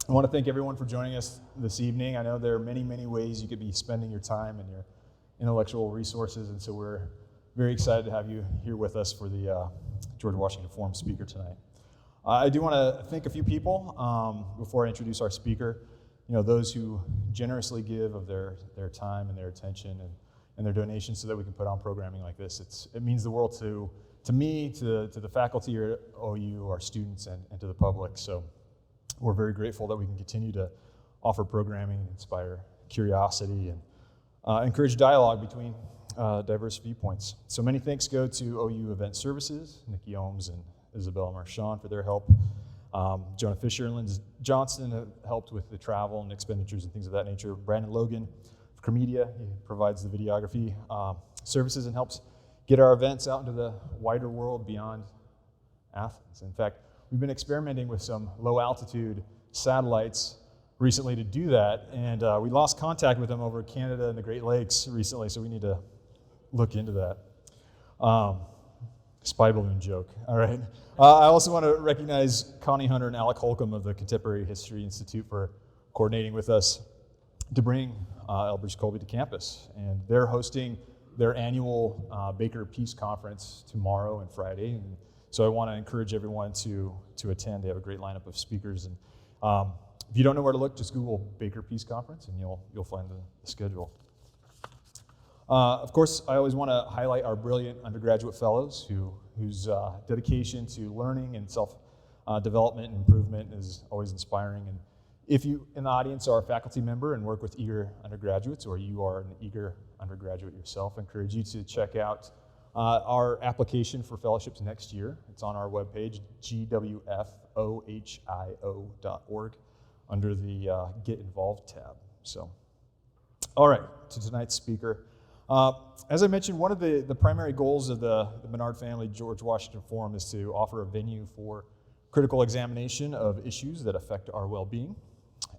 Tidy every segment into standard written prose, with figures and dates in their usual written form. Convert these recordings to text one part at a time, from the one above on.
I want to thank everyone for joining us this evening. I know there are many, many ways you could be spending your time and your intellectual resources, and so we're very excited to have you here with us for the George Washington Forum speaker tonight. I do want to thank a few people before I introduce our speaker. You know, those who generously give of their time and their attention and their donations so that we can put on programming like this. It means the world to me, to the faculty here at OU, our students, and to the public. So we're very grateful that we can continue to offer programming, inspire curiosity, and encourage dialogue between diverse viewpoints. So many thanks go to OU Event Services, Nikki Ohms and Isabella Marchand for their help. Jonah Fisher and Linda Johnston have helped with the travel and expenditures and things of that nature. Brandon Logan of Cremedia, he provides the videography services and helps get our events out into the wider world beyond Athens. In fact, we've been experimenting with some low altitude satellites recently to do that, and we lost contact with them over Canada and the Great Lakes recently, so we need to look into that. Spy balloon joke, all right. I also want to recognize Connie Hunter and Alec Holcomb of the Contemporary History Institute for coordinating with us to bring Elbridge Colby to campus, and they're hosting their annual Baker Peace Conference tomorrow and Friday, and so I want to encourage everyone to attend. They have a great lineup of speakers, and if you don't know where to look, just Google Baker Peace Conference, and you'll find the schedule. Of course, I always want to highlight our brilliant undergraduate fellows whose dedication to learning and self-development and improvement is always inspiring. And if you in the audience are a faculty member and work with eager undergraduates, or you are an eager undergraduate yourself, I encourage you to check out our application for fellowships next year. It's on our webpage, gwfohio.org, under the Get Involved tab. So, all right, to tonight's speaker. As I mentioned, one of the primary goals of the Menard Family George Washington Forum is to offer a venue for critical examination of issues that affect our well-being.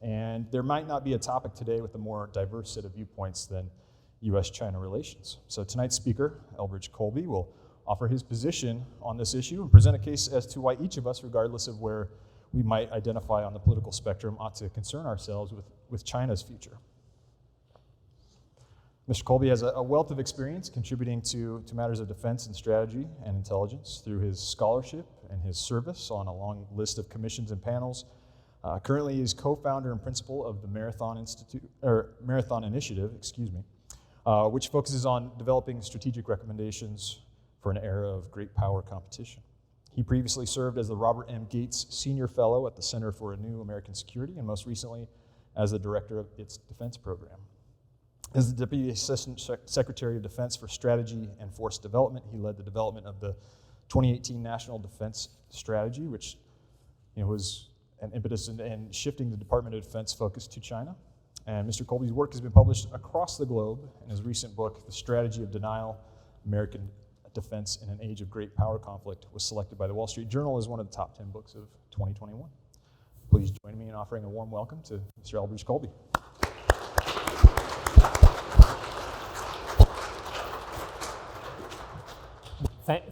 And there might not be a topic today with a more diverse set of viewpoints than U.S.-China relations. So tonight's speaker, Elbridge Colby, will offer his position on this issue and present a case as to why each of us, regardless of where we might identify on the political spectrum, ought to concern ourselves with China's future. Mr. Colby has a wealth of experience contributing to matters of defense and strategy and intelligence through his scholarship and his service on a long list of commissions and panels. Currently, he is co-founder and principal of the Marathon Initiative, which focuses on developing strategic recommendations for an era of great power competition. He previously served as the Robert M. Gates Senior Fellow at the Center for a New American Security, and most recently as the director of its defense program. As the Deputy Assistant Secretary of Defense for Strategy and Force Development, he led the development of the 2018 National Defense Strategy, which was an impetus in shifting the Department of Defense focus to China. And Mr. Colby's work has been published across the globe, and his recent book, The Strategy of Denial, American Defense in an Age of Great Power Conflict, was selected by the Wall Street Journal as one of the top 10 books of 2021. Please join me in offering a warm welcome to Mr. Elbridge Colby.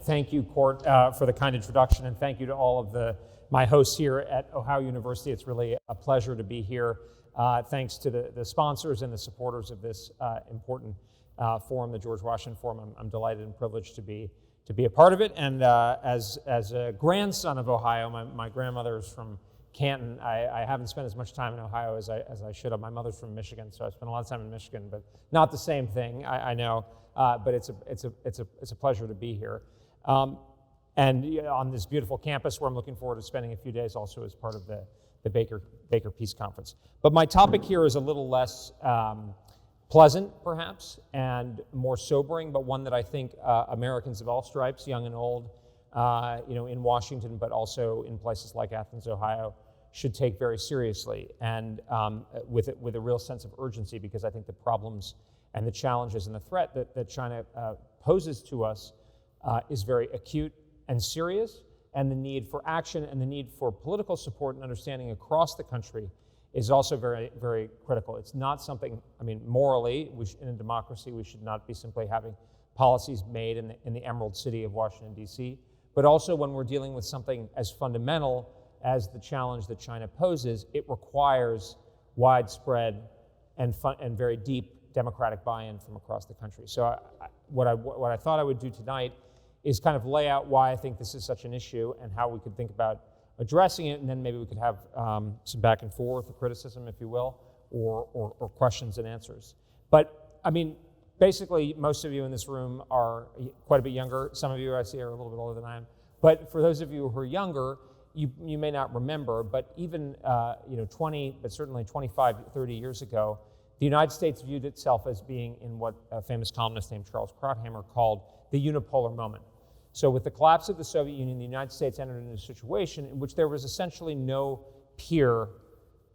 Thank you, Court, for the kind introduction, and thank you to all of my hosts here at Ohio University. It's really a pleasure to be here. Thanks to the sponsors and the supporters of this important forum, the George Washington Forum. I'm delighted and privileged to be a part of it. And as a grandson of Ohio, my grandmother is from Canton. I haven't spent as much time in Ohio as I should have. My mother's from Michigan, so I spent a lot of time in Michigan, but not the same thing. I know. But it's a pleasure to be here, and on this beautiful campus where I'm looking forward to spending a few days also as part of the Baker Peace Conference. But my topic here is a little less pleasant, perhaps, and more sobering, but one that I think Americans of all stripes, young and old, in Washington, but also in places like Athens, Ohio, should take very seriously, and with a real sense of urgency, because I think the problems and the challenges and the threat that China poses to us is very acute and serious, and the need for action and the need for political support and understanding across the country is also very, very critical. It's not something, morally, in a democracy, we should not be simply having policies made in the Emerald City of Washington, D.C., but also when we're dealing with something as fundamental as the challenge that China poses, it requires widespread and very deep democratic buy-in from across the country. So what I thought I would do tonight is kind of lay out why I think this is such an issue and how we could think about addressing it, and then maybe we could have some back and forth, or criticism, if you will, or questions and answers. But I mean, basically, most of you in this room are quite a bit younger. Some of you I see are a little bit older than I am. But for those of you who are younger, you may not remember, but even 20, but certainly 25, 30 years ago, the United States viewed itself as being in what a famous columnist named Charles Krauthammer called the unipolar moment. So with the collapse of the Soviet Union, the United States entered into a situation in which there was essentially no peer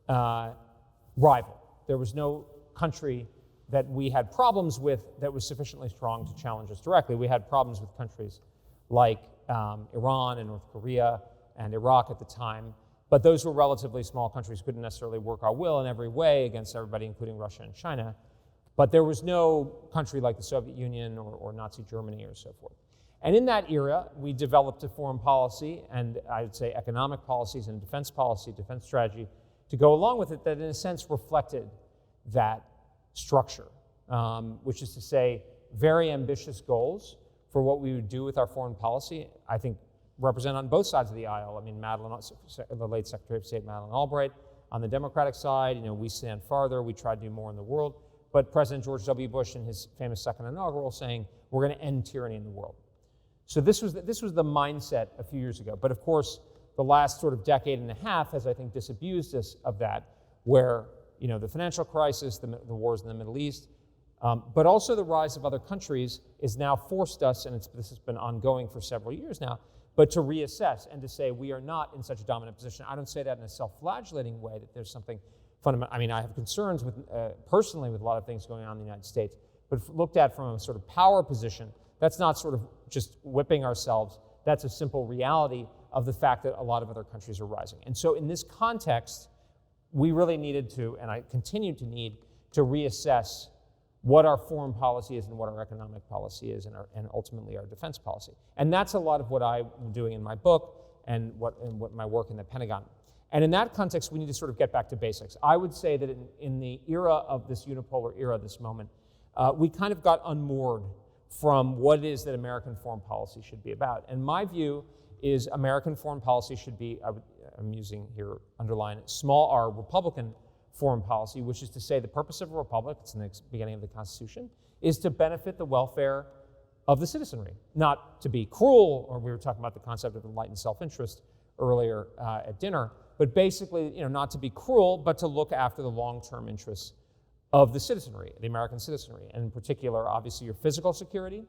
rival. There was no country that we had problems with that was sufficiently strong to challenge us directly. We had problems with countries like Iran and North Korea and Iraq at the time, but those were relatively small countries, couldn't necessarily work our will in every way against everybody, including Russia and China. But there was no country like the Soviet Union or Nazi Germany or so forth. And in that era, we developed a foreign policy, and I'd say economic policies and defense policy, defense strategy, to go along with it that in a sense reflected that structure, which is to say very ambitious goals for what we would do with our foreign policy, I think represent on both sides of the aisle. I mean, the late Secretary of State Madeleine Albright, on the Democratic side, we stand farther, we try to do more in the world, but President George W. Bush in his famous second inaugural saying, we're going to end tyranny in the world. So this was the mindset a few years ago, but of course, the last sort of decade and a half has, I think, disabused us of that, where the financial crisis, the wars in the Middle East, but also the rise of other countries is now forced us, and this has been ongoing for several years now, but to reassess and to say we are not in such a dominant position. I don't say that in a self-flagellating way, that there's something fundamental. I mean, I have concerns with personally with a lot of things going on in the United States, but looked at from a sort of power position, that's not sort of just whipping ourselves. That's a simple reality of the fact that a lot of other countries are rising. And so in this context, we really needed to, and I continue to need, to reassess what our foreign policy is and what our economic policy is, and ultimately our defense policy. And that's a lot of what I'm doing in my book and what my work in the Pentagon. And in that context, we need to sort of get back to basics. I would say that in the era of this unipolar era, this moment, we kind of got unmoored from what it is that American foreign policy should be about. And my view is American foreign policy should be, I'm using here, underline, small r, Republican foreign policy, which is to say the purpose of a republic, it's in the beginning of the Constitution, is to benefit the welfare of the citizenry, not to be cruel, or we were talking about the concept of enlightened self-interest earlier at dinner, but basically, not to be cruel, but to look after the long-term interests of the citizenry, the American citizenry, and in particular, obviously, your physical security,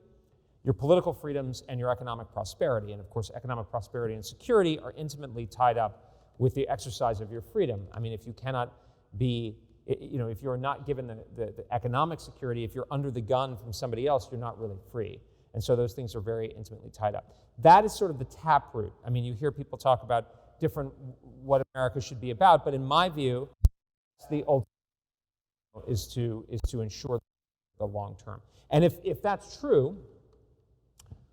your political freedoms, and your economic prosperity. And of course, economic prosperity and security are intimately tied up with the exercise of your freedom. I mean, if you cannot be, if you're not given the economic security, if you're under the gun from somebody else, you're not really free. And so those things are very intimately tied up. That is sort of the taproot. I mean, you hear people talk about what America should be about, but in my view, the ultimate is to ensure the long term. And if that's true,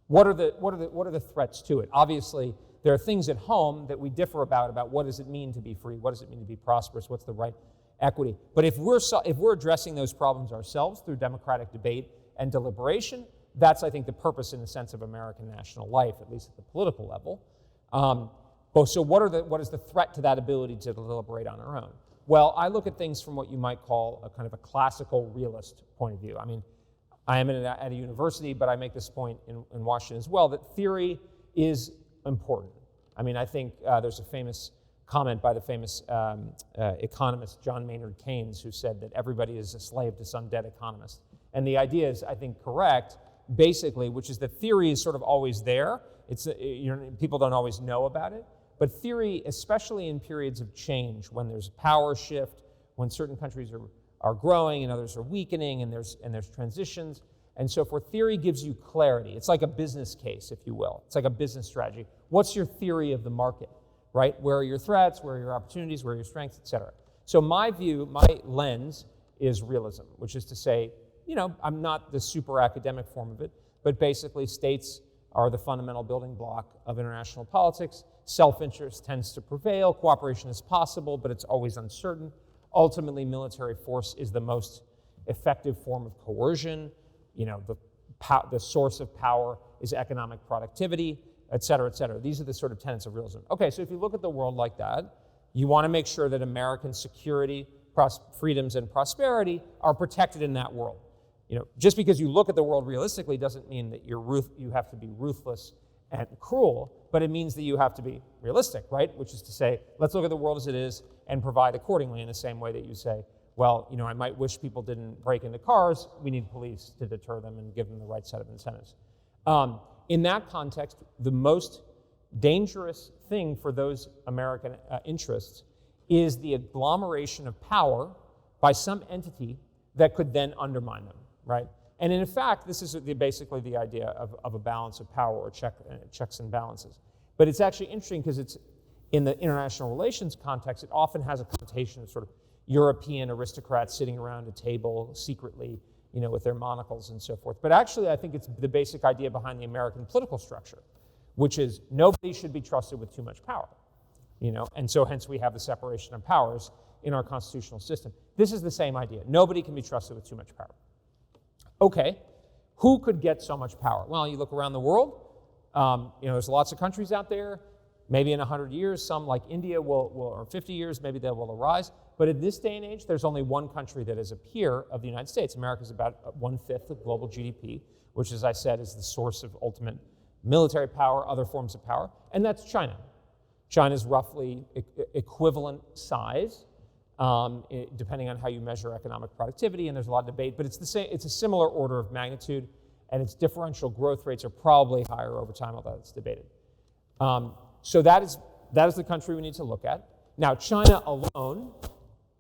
what are the threats to it? Obviously, there are things at home that we differ about what does it mean to be free, what does it mean to be prosperous, what's the right equity. But if we're addressing those problems ourselves through democratic debate and deliberation, that's, I think, the purpose in the sense of American national life, at least at the political level. So what is the threat to that ability to deliberate on our own? Well, I look at things from what you might call a kind of a classical realist point of view. I mean, I am at a university, but I make this point in Washington as well, that theory is important. I mean, I think there's a famous comment by the famous economist John Maynard Keynes, who said that everybody is a slave to some dead economist. And the idea is, I think, correct, basically, which is that theory is sort of always there. It's people don't always know about it. But theory, especially in periods of change, when there's a power shift, when certain countries are growing and others are weakening, and there's transitions, and so forth, theory gives you clarity. It's like a business case, if you will. It's like a business strategy. What's your theory of the market, right? Where are your threats? Where are your opportunities? Where are your strengths, et cetera? So my view, my lens is realism, which is to say, I'm not the super academic form of it, but basically states are the fundamental building block of international politics. Self-interest tends to prevail. Cooperation is possible, but it's always uncertain. Ultimately, military force is the most effective form of coercion. The source of power is economic productivity, et cetera, et cetera. These are the sort of tenets of realism. Okay, so if you look at the world like that, you want to make sure that American security, freedoms, and prosperity are protected in that world. Just because you look at the world realistically doesn't mean that you have to be ruthless and cruel, but it means that you have to be realistic, right? Which is to say, let's look at the world as it is and provide accordingly, in the same way that you say, well, I might wish people didn't break into cars. We need police to deter them and give them the right set of incentives. In that context, the most dangerous thing for those American interests is the agglomeration of power by some entity that could then undermine them, right? And in fact, this is basically the idea of a balance of power, or checks and balances. But it's actually interesting because it's in the international relations context, it often has a connotation of sort of European aristocrats sitting around a table secretly, with their monocles and so forth. But actually, I think it's the basic idea behind the American political structure, which is nobody should be trusted with too much power, and so hence we have the separation of powers in our constitutional system. This is the same idea. Nobody can be trusted with too much power. Okay, who could get so much power? Well, you look around the world, there's lots of countries out there. Maybe in 100 years, some like India or 50 years, maybe they will arise. But in this day and age, there's only one country that is a peer of the United States. America is about 1/5 of global GDP, which, as I said, is the source of ultimate military power, other forms of power, and that's China. China's roughly equivalent size, depending on how you measure economic productivity, and there's a lot of debate, but it's the same. It's a similar order of magnitude, and its differential growth rates are probably higher over time, although it's debated. So that is the country we need to look at. Now, China alone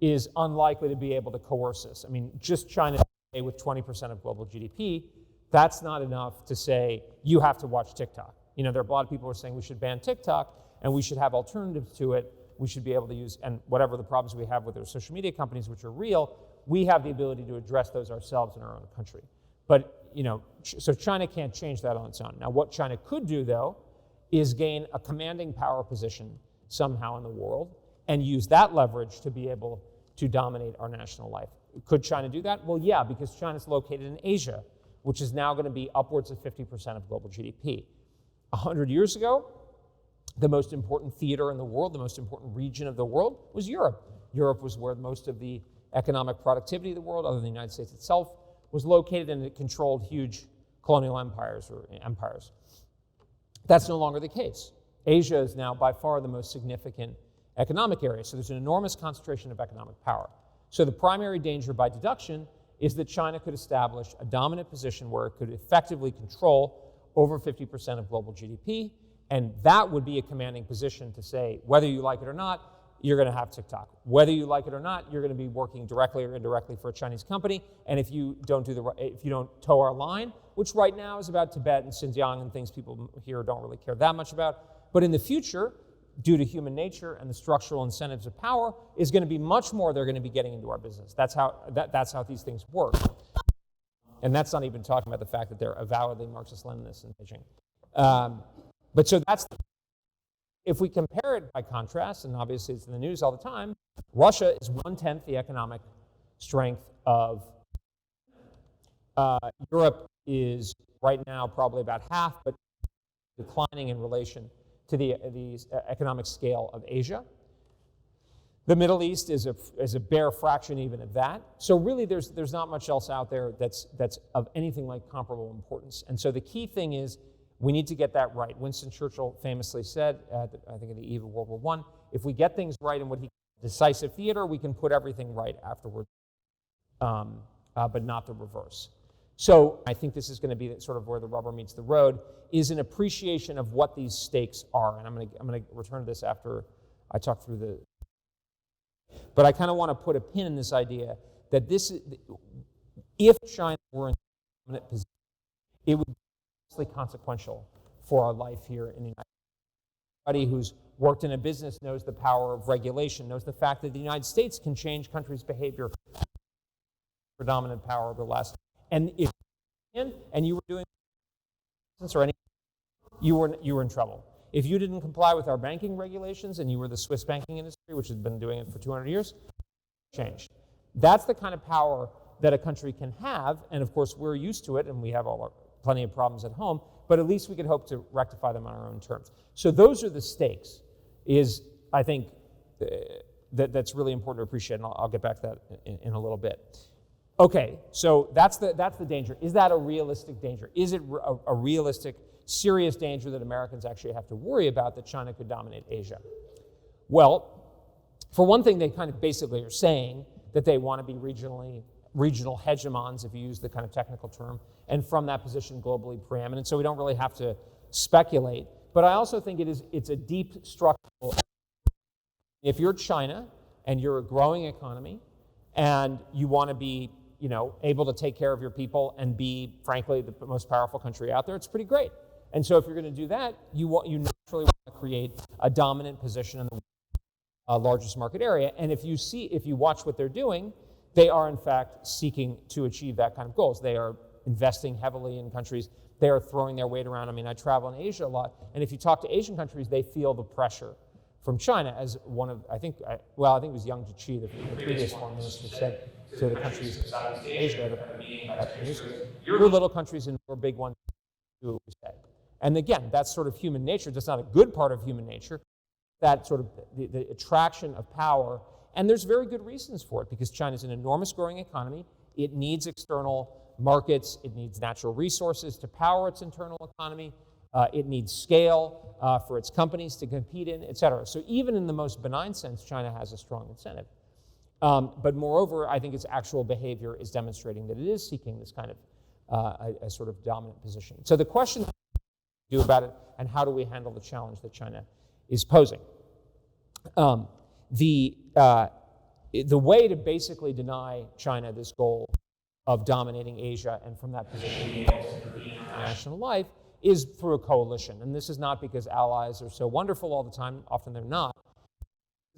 is unlikely to be able to coerce this. I mean, just China today with 20% of global GDP, that's not enough to say, you have to watch TikTok. There are a lot of people who are saying we should ban TikTok, and we should have alternatives to it. We should be able to use, and whatever the problems we have with our social media companies, which are real, we have the ability to address those ourselves in our own country. But, so China can't change that on its own. Now, what China could do, though, is gain a commanding power position somehow in the world and use that leverage to be able to dominate our national life. Could China do that? Well, yeah, because China's located in Asia, which is now going to be upwards of 50% of global GDP. 100 years ago, the most important theater in the world, the most important region of the world was Europe. Europe was where most of the economic productivity of the world, other than the United States itself, was located, and it controlled huge colonial empires or empires. That's no longer the case. Asia is now by far the most significant economic area, so there's an enormous concentration of economic power. So the primary danger by deduction is that China could establish a dominant position where it could effectively control over 50% of global GDP, and that would be a commanding position to say, whether you like it or not, you're going to have TikTok. Whether you like it or not, you're going to be working directly or indirectly for a Chinese company, and if you don't toe our line, which right now is about Tibet and Xinjiang and things people here don't really care that much about, but in the future, due to human nature and the structural incentives of power, is going to be much more they're going to be getting into our business. That's how these things work. And that's not even talking about the fact that they're avowedly Marxist-Leninists in Beijing. But so that's, if we compare it by contrast, and obviously it's in the news all the time, Russia is 1/10 the economic strength of Europe is right now probably about half, but declining in relation to the economic scale of Asia. The Middle East is a bare fraction even of that. So really there's not much else out there that's of anything like comparable importance. And so the key thing is we need to get that right. Winston Churchill famously said, I think at the eve of World War I, if we get things right in what he called decisive theater, we can put everything right afterward, but not the reverse. So I think this is going to be sort of where the rubber meets the road, is an appreciation of what these stakes are. And I'm going to return to this after I talk through the... But I kind of want to put a pin in this idea that if China were in a dominant position, it would be mostly consequential for our life here in the United States. Anybody who's worked in a business knows the power of regulation, knows the fact that the United States can change countries' behavior for dominant power over the last... And if you were doing business or any you were in trouble. If you didn't comply with our banking regulations and you were the Swiss banking industry, which has been doing it for 200 years, changed. That's the kind of power that a country can have, and of course we're used to it, and we have plenty of problems at home, but at least we could hope to rectify them on our own terms. So those are the stakes, I think, that's really important to appreciate, and I'll get back to that in a little bit. Okay, so that's the danger. Is that a realistic danger? Is it a realistic, serious danger that Americans actually have to worry about, that China could dominate Asia? Well, for one thing, they kind of basically are saying that they want to be regional hegemons, if you use the kind of technical term, and from that position globally preeminent. So we don't really have to speculate. But I also think it's a deep structural. If you're China and you're a growing economy and you want to be, able to take care of your people and be, frankly, the most powerful country out there, it's pretty great. And so if you're going to do that, you naturally want to create a dominant position in the largest market area. And if you watch what they're doing, they are in fact seeking to achieve that kind of goals. They are investing heavily in countries. They are throwing their weight around. I mean, I travel in Asia a lot, and if you talk to Asian countries, they feel the pressure from China as one of, I think it was Yang Jiechi, the previous foreign minister, said to the countries in Southeast Asia at a meeting about you're little countries and we're big ones, do what we say. And again, that's sort of human nature. That's not a good part of human nature. That sort of the attraction of power, and there's very good reasons for it, because China's an enormous growing economy. It needs external markets. It needs natural resources to power its internal economy. It needs scale for its companies to compete in, et cetera. So even in the most benign sense, China has a strong incentive. But moreover, I think its actual behavior is demonstrating that it is seeking this kind of a sort of dominant position. So the question do about it, and how do we handle the challenge that China is posing? The way to basically deny China this goal of dominating Asia and from that position being able to intervene in international life is through a coalition. And this is not because allies are so wonderful all the time. Often they're not.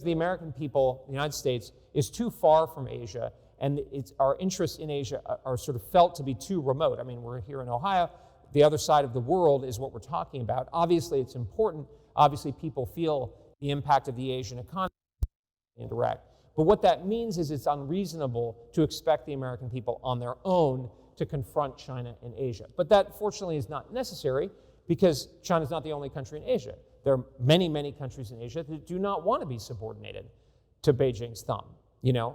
The American people, the United States, is too far from Asia, and our interests in Asia are sort of felt to be too remote. I mean, we're here in Ohio. The other side of the world is what we're talking about. Obviously, it's important. Obviously, people feel the impact of the Asian economy indirect. But what that means is it's unreasonable to expect the American people on their own to confront China in Asia. But that, fortunately, is not necessary, because China's not the only country in Asia. There are many, many countries in Asia that do not want to be subordinated to Beijing's thumb,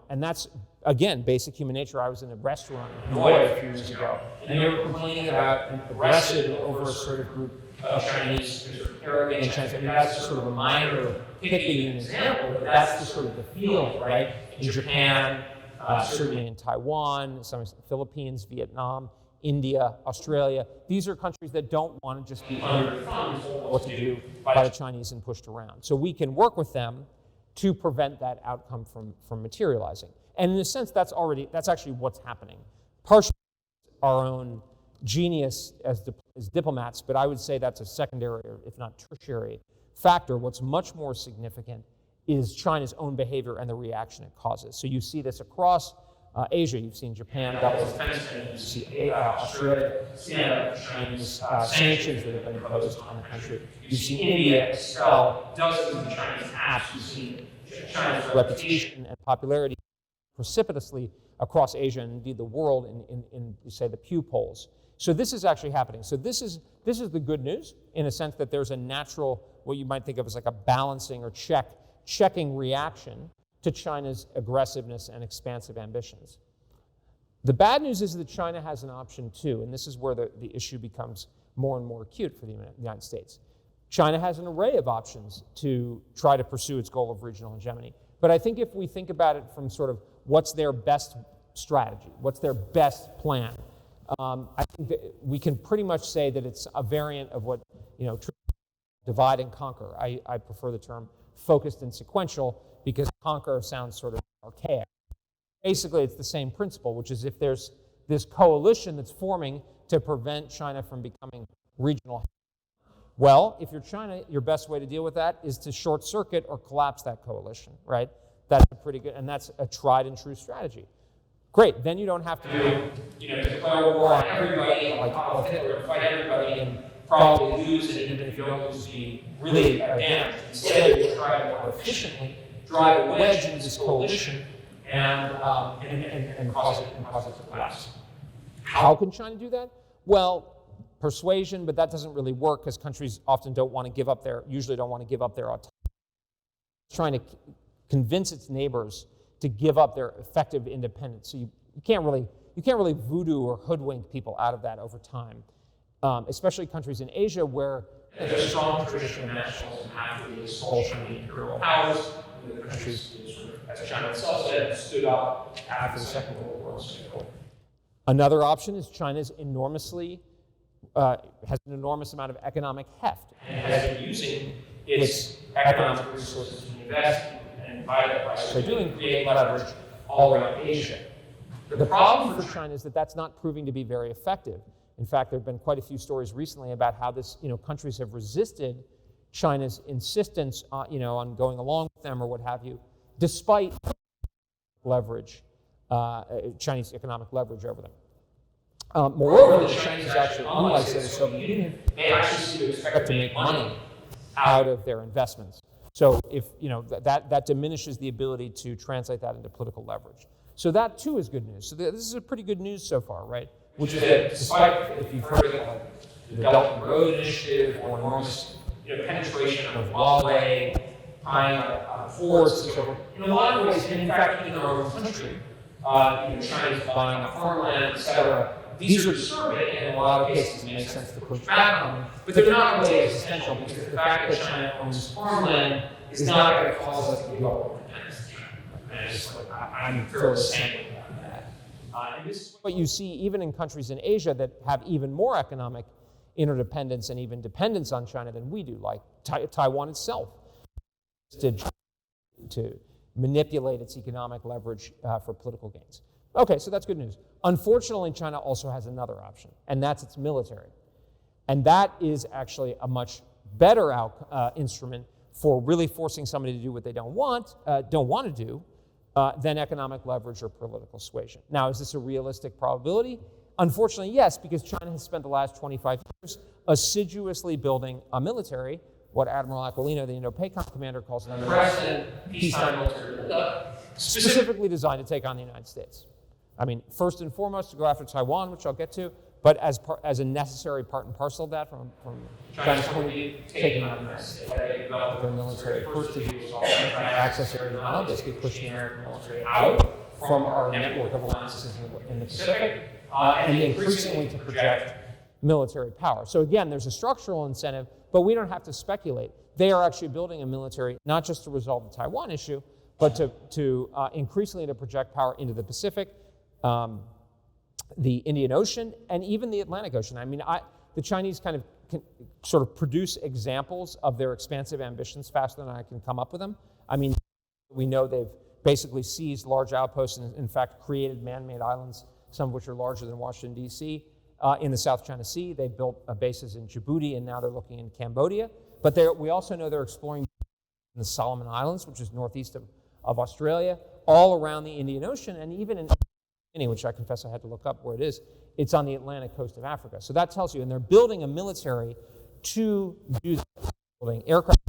and that's, again, basic human nature. I was in a restaurant in Hanoi a few years ago, and they were complaining about an aggressive, over-assertive group of Chinese, arrogant and Chinese. I mean, that's just sort of a minor, picking an example, but that's the sort of the feeling, right? In Japan, certainly in Taiwan, some Philippines, Vietnam, India, Australia. These are countries that don't want to just be under the thumb, told what to do by the Chinese and pushed around. So we can work with them to prevent that outcome from materializing. And in a sense, that's actually what's happening. Partially our own genius as diplomats, but I would say that's a secondary, or if not tertiary, factor. What's much more significant is China's own behavior and the reaction it causes. So you see this across Asia. You've seen Japan double its attention. You see Australia stand up to Chinese sanctions that have been imposed on the country. You've seen India expel dozens of Chinese apps. You've seen China's reputation and popularity precipitously across Asia and indeed the world in say, the Pew polls. So this is actually happening. So this is the good news, in a sense that there's a natural, what you might think of as like a balancing or checking reaction to China's aggressiveness and expansive ambitions. The bad news is that China has an option too, and this is where the issue becomes more and more acute for the United States. China has an array of options to try to pursue its goal of regional hegemony. But I think if we think about it from sort of what's their best strategy, what's their best plan, I think that we can pretty much say that it's a variant of what, divide and conquer. I prefer the term focused and sequential, because conquer sounds sort of archaic. Basically, it's the same principle, which is if there's this coalition that's forming to prevent China from becoming regional, well, if you're China, your best way to deal with that is to short circuit or collapse that coalition, right? That's a pretty good, and that's a tried and true strategy. Great, then you don't have to declare war on everybody, like Hitler, fight everybody in probably lose, and even if you don't lose, be really damaged. Instead, we try to more efficiently drive a wedge into this coalition and cause it to collapse. How can China do that? Well, persuasion, but that doesn't really work because countries often usually don't want to give up their autonomy. It's trying to convince its neighbors to give up their effective independence. So you can't really voodoo or hoodwink people out of that over time, especially countries in Asia where there's a strong tradition of nationalism after the expulsion of the imperial powers. The countries, as China itself said, stood up after the Second World War. Another option is China's has an enormous amount of economic heft and has been using its economic resources to invest and by that price by doing create leverage all around Asia. The problem for China is that that's not proving to be very effective. In fact, there have been quite a few stories recently about how countries have resisted China's insistence on going along with them or what have you, despite leverage, Chinese economic leverage over them. Moreover, the Chinese actually, unlike the Soviet Union, they actually seem to expect to make money out of their investments. So if that diminishes the ability to translate that into political leverage. So that too is good news. So this is a pretty good news so far, right? Which is that despite, if you've heard of the Belt and Road Initiative or enormous penetration of Huawei, ports, and so forth, in a lot of ways, and in fact, even in our own country, China's buying up farmland, etc. These are disturbing, and in a lot of cases, it makes sense to push back on them, but they're not really existential because the fact that China owns farmland is not going to cause us to give up independence. I'm fairly sanguine about that. And this is what you see even in countries in Asia that have even more economic interdependence and even dependence on China than we do, like Taiwan itself, to manipulate its economic leverage for political gains. Okay, so that's good news. Unfortunately, China also has another option, and that's its military. And that is actually a much better instrument for really forcing somebody to do what they don't want to do than economic leverage or political suasion. Now, is this a realistic probability? Unfortunately, yes, because China has spent the last 25 years assiduously building a military, what Admiral Aquilino, the Indo-PACOM commander, calls an unprecedented peacetime military buildup, specifically designed to take on the United States. I mean, first and foremost, to go after Taiwan, which I'll get to, but as a necessary part and parcel of that from China's point of view, taking on the United States. They developed their military first to use all access area denial, basically pushing the American military out from our network of alliances in the Pacific, and increasingly to project military power. So again, there's a structural incentive, but we don't have to speculate. They are actually building a military not just to resolve the Taiwan issue, but to increasingly to project power into the Pacific, the Indian Ocean, and even the Atlantic Ocean. I mean, the Chinese kind of sort of produce examples of their expansive ambitions faster than I can come up with them. I mean, we know they've basically seized large outposts and in fact created man-made islands, some of which are larger than Washington, D.C., in the South China Sea. They built bases in Djibouti, and now they're looking in Cambodia. But we also know they're exploring in the Solomon Islands, which is northeast of Australia, all around the Indian Ocean, and even in which I confess I had to look up where it is. It's on the Atlantic coast of Africa. So that tells you, and they're building a military to do that. Building aircraft.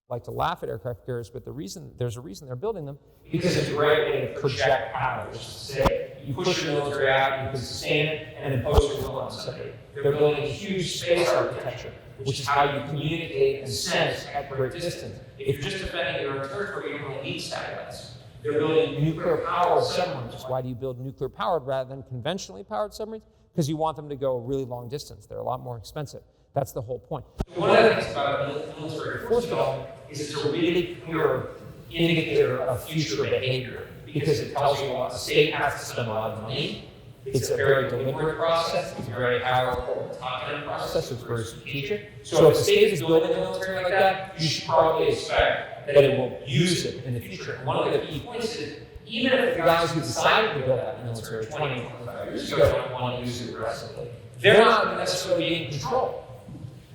I like to laugh at aircraft carriers, but there's a reason they're building them, because it's a great way to project power, which is to say, you push your military out, you can sustain it, and impose your will on somebody. They're building a huge space architecture, which is how you communicate and sense at great distance. If you're just defending your own territory, you don't need satellites. They're building nuclear-powered submarines. Why do you build nuclear-powered rather than conventionally powered submarines? Because you want them to go a really long distance. They're a lot more expensive. That's the whole point. One of the things about military force development is it's a really clear indicator of future behavior, because it tells you a state has to spend a lot of money. It's a very deliberate process. It's a very hierarchical, top-down process. It's very strategic. So if a state is building a military like that, you should probably expect that it will use it in the future. And one of the key points is, even if the guys who decided to build that military 20, 25 years ago don't want to use it aggressively, they're not necessarily in control.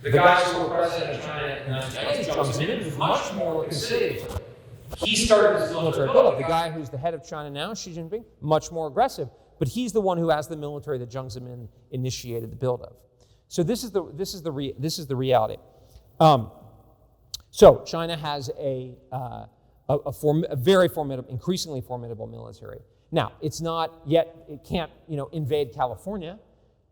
The guys who were president of China in the 1990s, Jiang Zemin, was much more conciliatory. He started this military buildup. The guy who's the head of China now, Xi Jinping, much more aggressive, but he's the one who has the military that Jiang Zemin initiated the build of. So this is the reality. So China has a very formidable, increasingly formidable military. Now, it's not yet, it can't, invade California,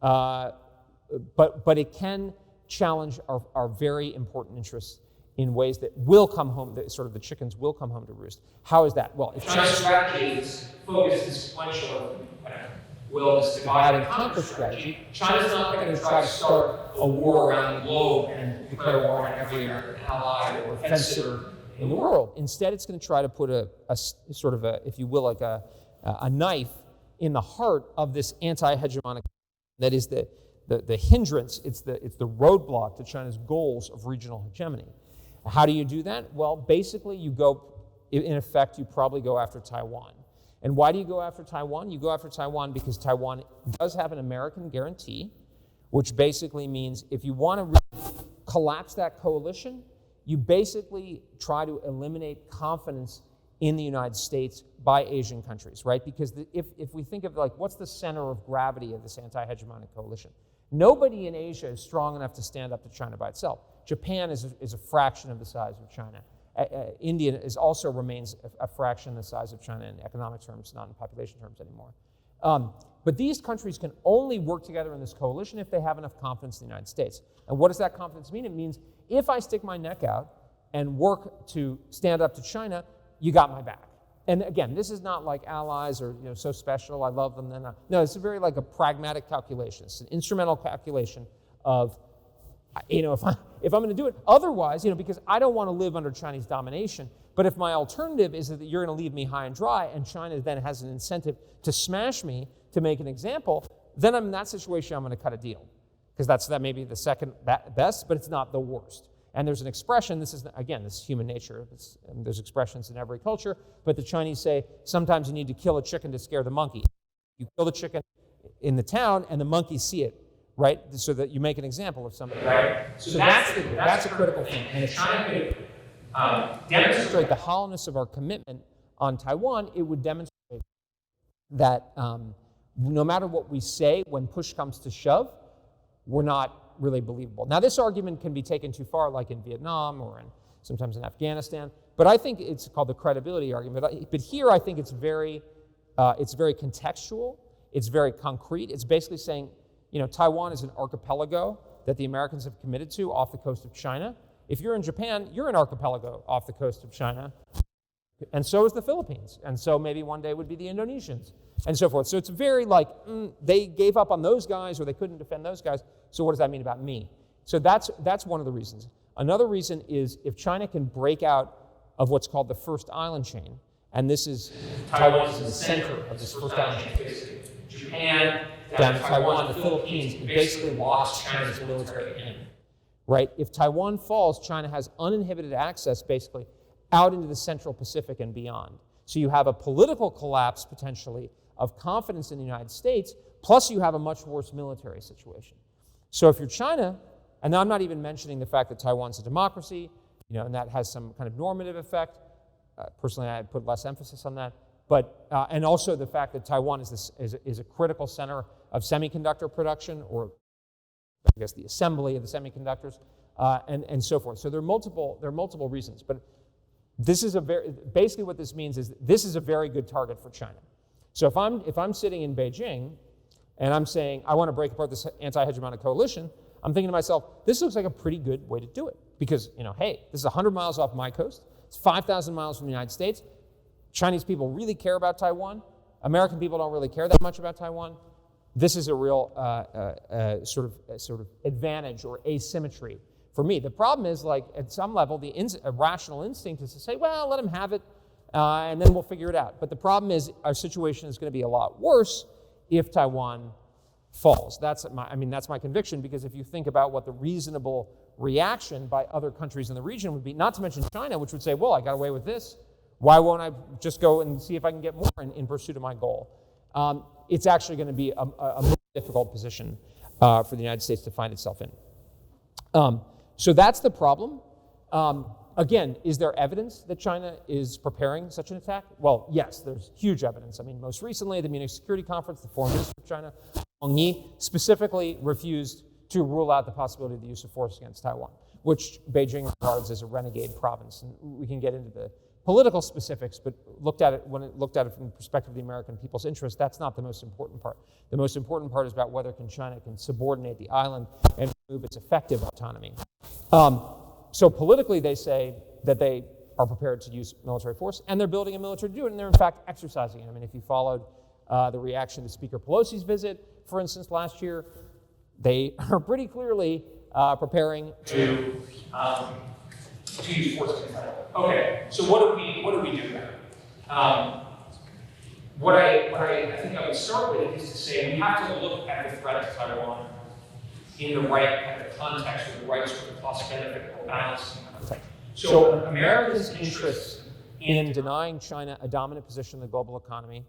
but it can challenge our very important interests in ways that will come home, that sort of the chickens will come home to roost. How is that? Well, if China's strategy is focused and sequential, will this divide and conquer strategy, China's not going to try to start a war around the globe and declare war on every American ally or fencer in the world. Instead, it's going to try to put a sort of a, if you will, like a knife in the heart of this anti-hegemonic, that is the hindrance, it's the roadblock to China's goals of regional hegemony. How do you do that? Well, basically you go, in effect, you probably go after Taiwan. And why do you go after Taiwan? You go after Taiwan because Taiwan does have an American guarantee, which basically means if you want to really collapse that coalition, you basically try to eliminate confidence in the United States by Asian countries, right? Because if we think of like, what's the center of gravity of this anti-hegemonic coalition? Nobody in Asia is strong enough to stand up to China by itself. Japan is a fraction of the size of China. India also remains a fraction the size of China in economic terms, not in population terms anymore. But these countries can only work together in this coalition if they have enough confidence in the United States. And what does that confidence mean? It means if I stick my neck out and work to stand up to China, you got my back. And again, this is not like allies or so special, I love them. Then no, it's very like a pragmatic calculation. It's an instrumental calculation of, if I'm going to do it. Otherwise, because I don't want to live under Chinese domination, but if my alternative is that you're going to leave me high and dry and China then has an incentive to smash me, to make an example, then I'm in that situation, I'm going to cut a deal. Because that may be the second best, but it's not the worst. And there's an expression, this is human nature, there's expressions in every culture, but the Chinese say, sometimes you need to kill a chicken to scare the monkey. You kill the chicken in the town and the monkeys see it, right? So that you make an example of somebody, right? So that's a critical thing. And if China could demonstrate the hollowness of our commitment on Taiwan, it would demonstrate that no matter what we say, when push comes to shove, we're not really believable. Now, this argument can be taken too far, like in Vietnam or sometimes in Afghanistan, but I think it's called the credibility argument. But here, I think it's very contextual. It's very concrete. It's basically saying, Taiwan is an archipelago that the Americans have committed to off the coast of China. If you're in Japan, you're an archipelago off the coast of China, and so is the Philippines, and so maybe one day would be the Indonesians, and so forth. So it's very like, they gave up on those guys or they couldn't defend those guys, so what does that mean about me? So that's one of the reasons. Another reason is if China can break out of what's called the first island chain, and this is, Taiwan is in the center of this first island chain, basically. Japan, down to Taiwan, the Philippines, it basically lost China's military in, right? If Taiwan falls, China has uninhibited access, basically, out into the Central Pacific and beyond. So you have a political collapse, potentially, of confidence in the United States, plus you have a much worse military situation. So if you're China, and I'm not even mentioning the fact that Taiwan's a democracy, and that has some kind of normative effect. Personally, I put less emphasis on that. But, and also the fact that Taiwan is a critical center of semiconductor production, or I guess the assembly of the semiconductors, and so forth. So there are multiple reasons. But this is basically what this means is this is a very good target for China. So if I'm sitting in Beijing and I'm saying I want to break apart this anti-hegemonic coalition, I'm thinking to myself, this looks like a pretty good way to do it. Because, hey, this is 100 miles off my coast. It's 5,000 miles from the United States. Chinese people really care about Taiwan. American people don't really care that much about Taiwan. This is a real sort of advantage or asymmetry for me. The problem is, like, at some level, a rational instinct is to say, well, let them have it, and then we'll figure it out. But the problem is our situation is going to be a lot worse if Taiwan falls. That's my conviction, because if you think about what the reasonable reaction by other countries in the region would be, not to mention China, which would say, well, I got away with this. Why won't I just go and see if I can get more in pursuit of my goal? It's actually going to be a more difficult position for the United States to find itself in. So that's the problem. Again, is there evidence that China is preparing such an attack? Well, yes, there's huge evidence. Most recently, the Munich Security Conference, the foreign minister of China, Wang Yi, specifically refused to rule out the possibility of the use of force against Taiwan, which Beijing regards as a renegade province. And we can get into the political specifics, but when it looked at it from the perspective of the American people's interest, that's not the most important part. The most important part is about whether China can subordinate the island and remove its effective autonomy. So politically, they say that they are prepared to use military force, and they're building a military to do it, and they're in fact exercising it. I mean, if you followed the reaction to Speaker Pelosi's visit, for instance, last year, they are pretty clearly preparing to use force against Taiwan. Okay, so what do we do there? What I think I would start with is to say we have to look at the threat of Taiwan in the right kind of context, with the right sort of cost-benefit balance. So America's interests in denying China a dominant position in the global economy,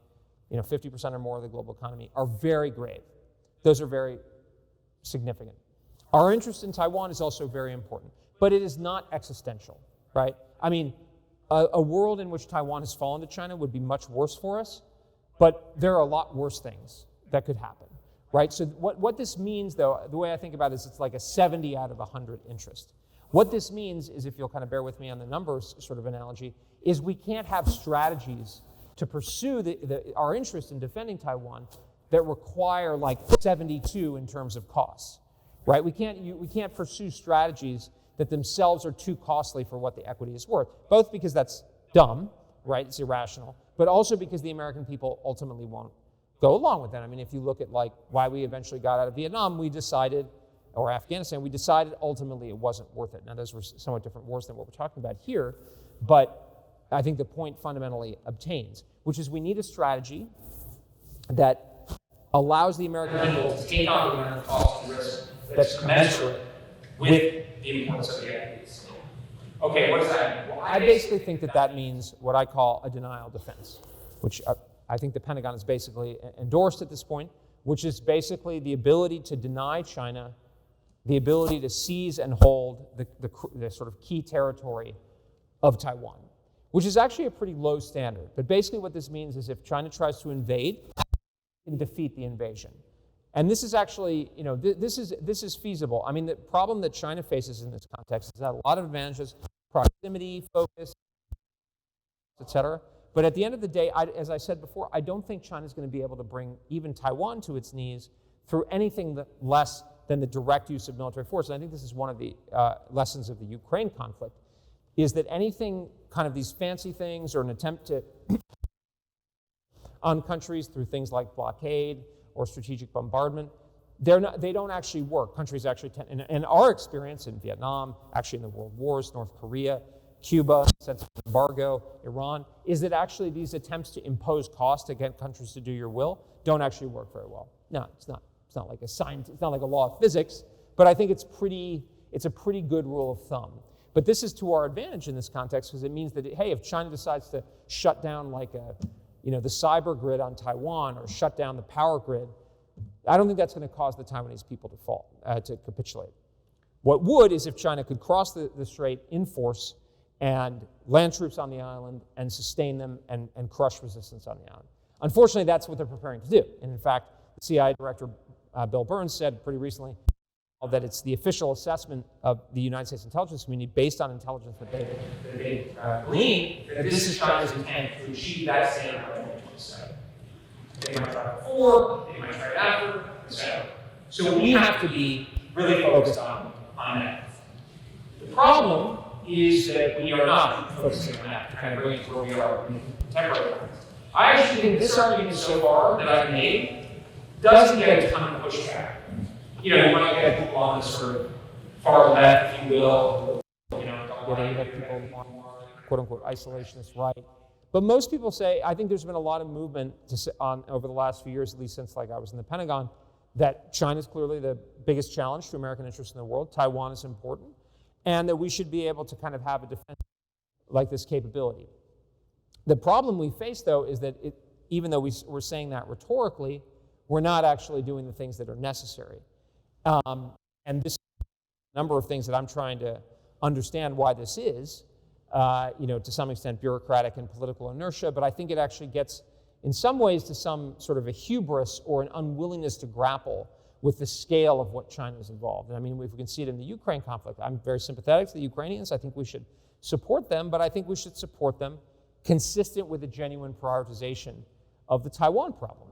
50% or more of the global economy, are very grave. Those are very significant. Our interest in Taiwan is also very important, but it is not existential, right? I mean, a world in which Taiwan has fallen to China would be much worse for us, but there are a lot worse things that could happen, right? So what this means, though, the way I think about it is it's like a 70 out of 100 interest. What this means is, if you'll kind of bear with me on the numbers sort of analogy, is we can't have strategies to pursue our interest in defending Taiwan that require like 72 in terms of costs, right? We can't pursue strategies that themselves are too costly for what the equity is worth, both because that's dumb, right? It's irrational, but also because the American people ultimately won't go along with that. I mean, if you look at like why we eventually got out of Vietnam, or Afghanistan, we decided ultimately it wasn't worth it. Now, those were somewhat different wars than what we're talking about here, but I think the point fundamentally obtains, which is we need a strategy that allows the American people to take on the amount of cost and risk that's commensurate with the importance of the equities. Okay, what does that mean? Well, I basically think that means what I call a denial defense, which I think the Pentagon has basically endorsed at this point, which is basically the ability to deny China the ability to seize and hold the sort of key territory of Taiwan, which is actually a pretty low standard. But basically what this means is if China tries to invade, it can defeat the invasion. And this is actually, this is feasible. I mean, the problem that China faces in this context is that a lot of advantages, proximity, focus, et cetera. But at the end of the day, as I said before, I don't think China's going to be able to bring even Taiwan to its knees through anything less than the direct use of military force. And I think this is one of the lessons of the Ukraine conflict, is that anything kind of these fancy things or an attempt to on countries through things like blockade or strategic bombardment, they don't actually work. Countries actually tend, in our experience in Vietnam, actually in the world wars, North Korea, Cuba, sense of embargo, Iran, is that actually these attempts to impose cost to get countries to do your will don't actually work very well. No, it's not like a science, it's not like a law of physics, but I think it's a pretty good rule of thumb. But this is to our advantage in this context because it means that, hey, if China decides to shut down like the cyber grid on Taiwan or shut down the power grid, I don't think that's going to cause the Taiwanese people to capitulate. What would is if China could cross the strait in force and land troops on the island and sustain them and crush resistance on the island. Unfortunately, that's what they're preparing to do. And in fact, the CIA director, Bill Burns, said pretty recently that it's the official assessment of the United States intelligence community based on intelligence that they gleaned that this is China's intent to achieve that standard by 2027. They might try it before, they might try it after, etc. So we have to be really focused on that. The problem is that we are not focusing on that to kind of bring it to where we are in the contemporary times. I actually think this argument so far that I've made doesn't get a ton of pushback. You might get people on the sort of far left, if you will, you have people on quote-unquote isolationist right. But most people say, I think there's been a lot of movement over the last few years, at least since I was in the Pentagon, that China's clearly the biggest challenge to American interests in the world. Taiwan is important. And that we should be able to kind of have a defense like this capability. The problem we face, though, is that even though we're saying that rhetorically, we're not actually doing the things that are necessary. And this is a number of things that I'm trying to understand why this is, to some extent bureaucratic and political inertia, but I think it actually gets, in some ways, to some sort of a hubris or an unwillingness to grapple with the scale of what China is involved. And I mean, if we can see it in the Ukraine conflict, I'm very sympathetic to the Ukrainians. I think we should support them, but I think we should support them consistent with a genuine prioritization of the Taiwan problem.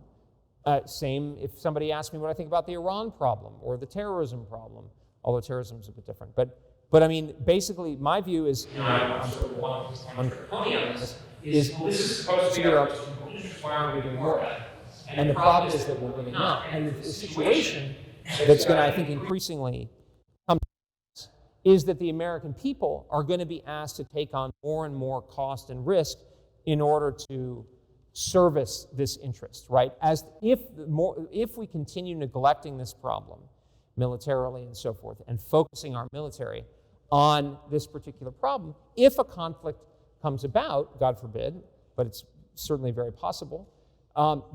Same if somebody asks me what I think about the Iran problem or the terrorism problem, although terrorism is a bit different. But I mean, basically, my view is, I'm sort of one on this, is this is supposed to be our interest, why aren't we doing more of that? And the problem is that we're really not. And the situation that's going to, I think, increasingly come is that the American people are going to be asked to take on more and more cost and risk in order to service this interest, right? As if we continue neglecting this problem militarily and so forth, and focusing our military on this particular problem, if a conflict comes about, God forbid, but it's certainly very possible,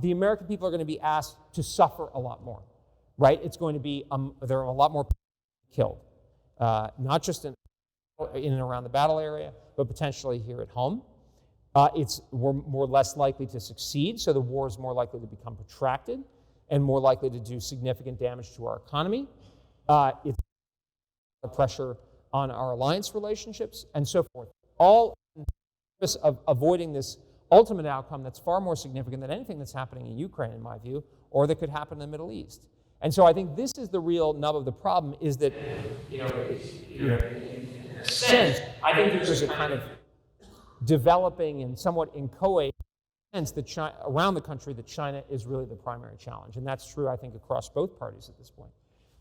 the American people are going to be asked to suffer a lot more, right? It's going to be, there are a lot more people killed, not just in and around the battle area, but potentially here at home. We're less likely to succeed, so the war is more likely to become protracted and more likely to do significant damage to our economy. It's the pressure on our alliance relationships and so forth, all in the purpose of avoiding this ultimate outcome that's far more significant than anything that's happening in Ukraine, in my view, or that could happen in the Middle East. And so I think this is the real nub of the problem, is that, in a sense, I think there's a kind of developing and somewhat inchoate sense that China, around the country, that China is really the primary challenge. And that's true, I think, across both parties at this point.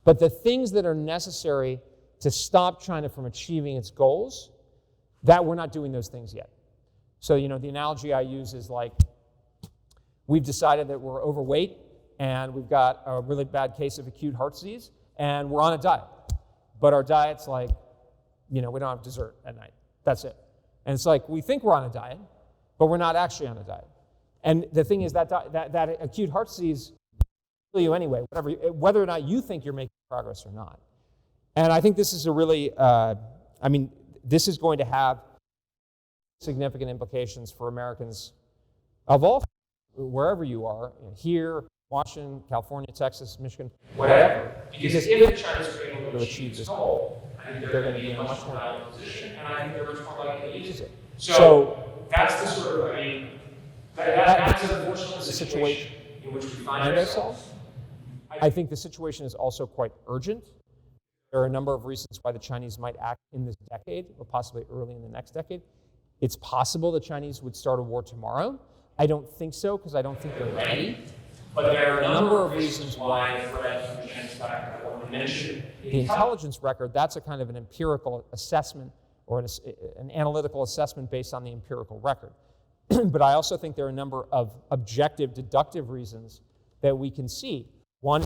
But the things that are necessary to stop China from achieving its goals, that we're not doing those things yet. So, the analogy I use is like, we've decided that we're overweight and we've got a really bad case of acute heart disease and we're on a diet. But our diet's like, we don't have dessert at night. That's it. And it's like, we think we're on a diet, but we're not actually on a diet. And the thing is that acute heart disease will kill you anyway, whether or not you think you're making progress or not. And I think this is a really, this is going to have significant implications for Americans of all, wherever you are, here, Washington, California, Texas, Michigan, whatever. Because if China's able to achieve this goal, I think they're going to be in a much more valuable position, and I think they're much more likely to use it. So that's the sort of, that's unfortunately the situation in which we find ourselves. I think the situation is also quite urgent. There are a number of reasons why the Chinese might act in this decade, or possibly early in the next decade. It's possible the Chinese would start a war tomorrow. I don't think so, because I don't think they're ready. But there are a number of reasons why the threat from the Chinese back, I mentioned the intelligence record. That's a kind of an empirical assessment, or an analytical assessment based on the empirical record. But I also think there are a number of objective, deductive reasons that we can see. One,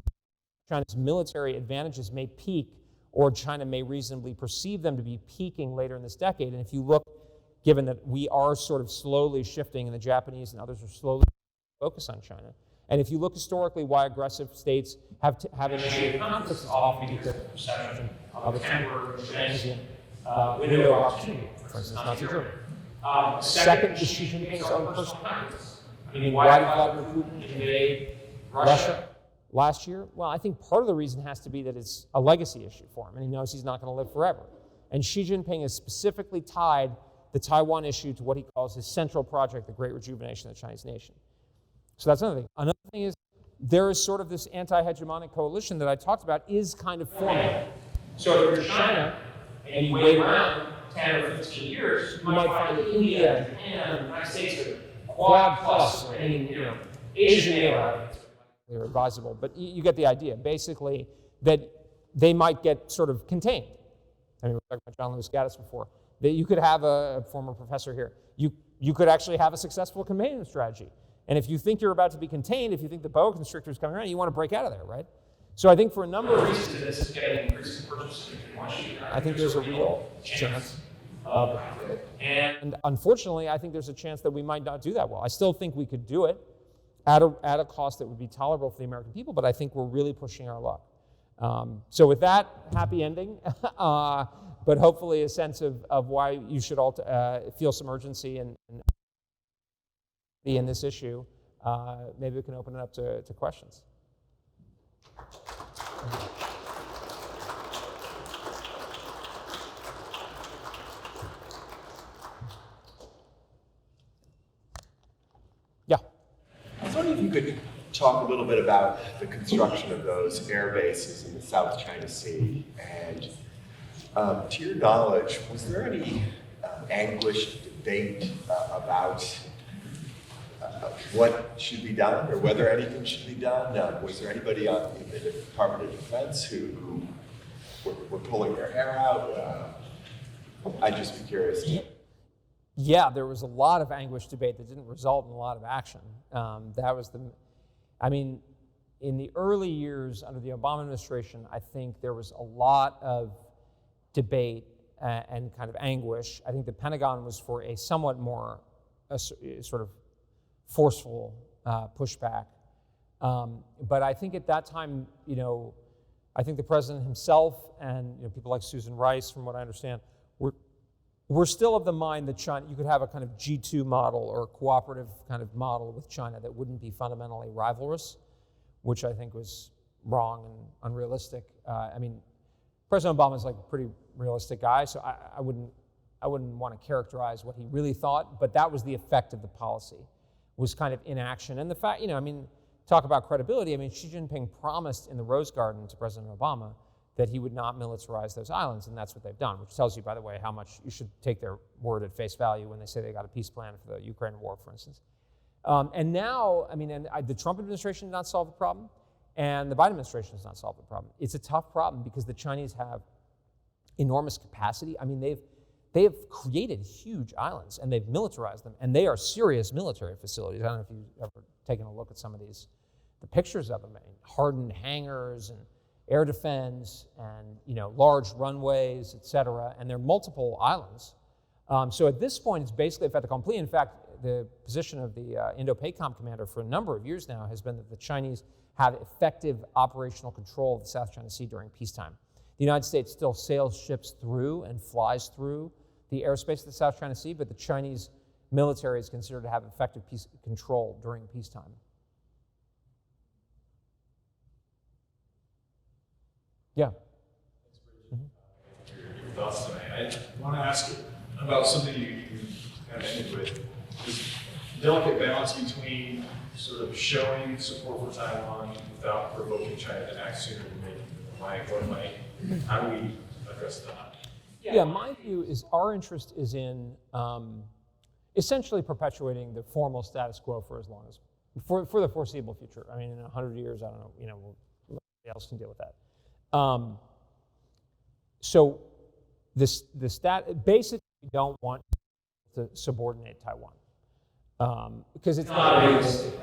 China's military advantages may peak, or China may reasonably perceive them to be peaking later in this decade. And if you look, given that we are sort of slowly shifting, and the Japanese and others are slowly focused on China, and if you look historically why aggressive states have initiated conflicts, it's often because of the perception of a temporary transient window of opportunity, for instance, Nazi Germany. Second is Xi Jinping's own personal practice. I mean, why did Vladimir Putin invade Russia last year? Well, I think part of the reason has to be that it's a legacy issue for him, and he knows he's not going to live forever. And Xi Jinping has specifically tied the Taiwan issue to what he calls his central project, the Great Rejuvenation of the Chinese nation. So that's another thing. Another thing is there is sort of this anti-hegemonic coalition that I talked about is kind of forming. So if you're China and you wait around 10 or 15 years, you might find that India, Japan, and the United States are Quad plus, or any, Asian neighbor. They're advisable, but you get the idea. Basically, that they might get sort of contained. I mean, we were talking about John Lewis Gaddis before. That you could have a former professor here. You could actually have a successful containment strategy. And if you think you're about to be contained, if you think the boa constrictor is coming around, you want to break out of there, right? So I think for a number of reasons, this is getting increasing purchase in Washington. I think there's a real chance of it. And unfortunately, I think there's a chance that we might not do that well. I still think we could do it at a cost that would be tolerable for the American people, but I think we're really pushing our luck. So with that, happy ending, but hopefully a sense of why you should all feel some urgency and be in this issue. Maybe we can open it up to questions. Yeah. I was wondering if you could talk a little bit about the construction of those air bases in the South China Sea. And to your knowledge, was there any anguished debate about what should be done or whether anything should be done? Was there anybody in the Department of Defense who were pulling their hair out? I'd just be curious. Yeah, there was a lot of anguished debate that didn't result in a lot of action. In the early years under the Obama administration, I think there was a lot of debate and kind of anguish. I think the Pentagon was for a somewhat more sort of forceful pushback. But I think at that time, I think the president himself and people like Susan Rice, from what I understand, we're still of the mind that China, you could have a kind of G2 model or a cooperative kind of model with China that wouldn't be fundamentally rivalrous, which I think was wrong and unrealistic. President Obama is like a pretty realistic guy, so I wouldn't want to characterize what he really thought, but that was the effect of the policy, was kind of inaction. And the fact, talk about credibility, Xi Jinping promised in the Rose Garden to President Obama that he would not militarize those islands, and that's what they've done, which tells you, by the way, how much you should take their word at face value when they say they got a peace plan for the Ukraine war, for instance. And now, the Trump administration did not solve the problem, and the Biden administration has not solved the problem. It's a tough problem because the Chinese have enormous capacity. They have created huge islands, and they've militarized them, and they are serious military facilities. I don't know if you've ever taken a look at some of the pictures of them, hardened hangars and air defense and large runways, et cetera, and there are multiple islands. So at this point, it's basically a fait accompli. In fact, the position of the Indo-PACOM commander for a number of years now has been that the Chinese have effective operational control of the South China Sea during peacetime. The United States still sails ships through and flies through the airspace of the South China Sea, but the Chinese military is considered to have effective control during peacetime. Yeah. Your thoughts tonight. I want to ask about something you kind of ended with, this delicate balance between sort of showing support for Taiwan without provoking China to act sooner to make what might. How do we address that? Yeah, my view is our interest is in essentially perpetuating the formal status quo for as long as, for the foreseeable future. In 100 years, I don't know, somebody else can deal with that. So basically we don't want to subordinate Taiwan because it's not realistic.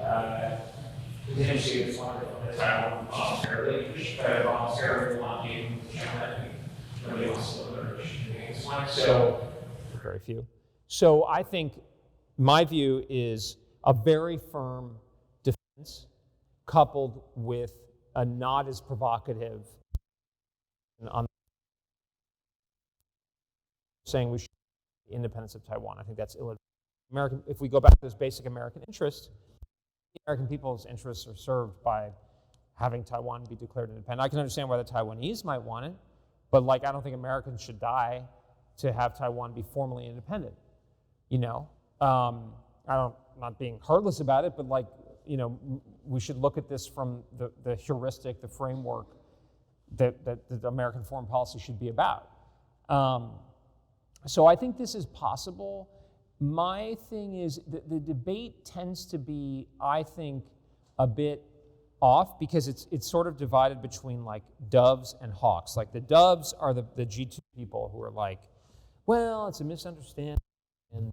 Potentially it's wonderful that Taiwan voluntarily, but voluntarily blocking China. Nobody wants to live there. So very few. So I think my view is a very firm defense coupled with a not as provocative on saying we should be independence of Taiwan. I think that's illegitimate. If we go back to this basic American interest, the American people's interests are served by having Taiwan be declared independent. I can understand why the Taiwanese might want it, but I don't think Americans should die to have Taiwan be formally independent. I'm not being heartless about it, but we should look at this from the heuristic, the framework that the American foreign policy should be about. So I think this is possible. My thing is the debate tends to be, I think, a bit off because it's sort of divided between doves and hawks. The doves are the G2 people who are well, it's a misunderstanding and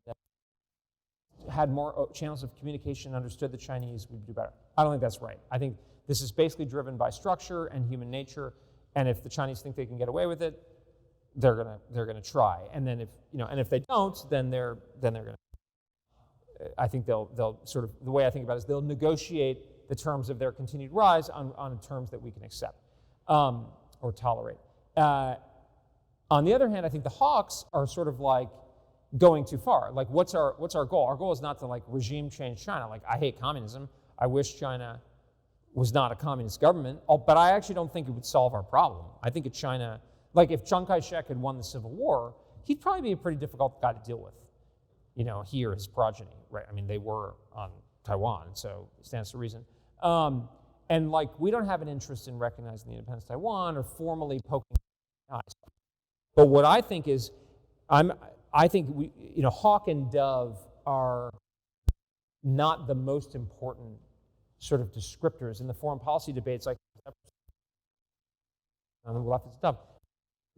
had more channels of communication, understood the Chinese, we'd do better. I don't think that's right. I think this is basically driven by structure and human nature, and if the Chinese think they can get away with it, they're gonna try. And then if they don't, then they're gonna. I think they'll sort of, the way I think about it is they'll negotiate the terms of their continued rise on terms that we can accept or tolerate. On the other hand, I think the hawks are sort of going too far. What's our goal? Our goal is not to regime change China. I hate communism. I wish China was not a communist government, but I actually don't think it would solve our problem. I think if China, like if Chiang Kai-shek had won the Civil War, he'd probably be a pretty difficult guy to deal with. He or his progeny, right? I mean, they were on Taiwan, so it stands to reason. And like, we don't have an interest in recognizing the independence of Taiwan or formally poking eyes. But what I think is, I think hawk and dove are not the most important sort of descriptors in the foreign policy debates. Like on the left, it's dove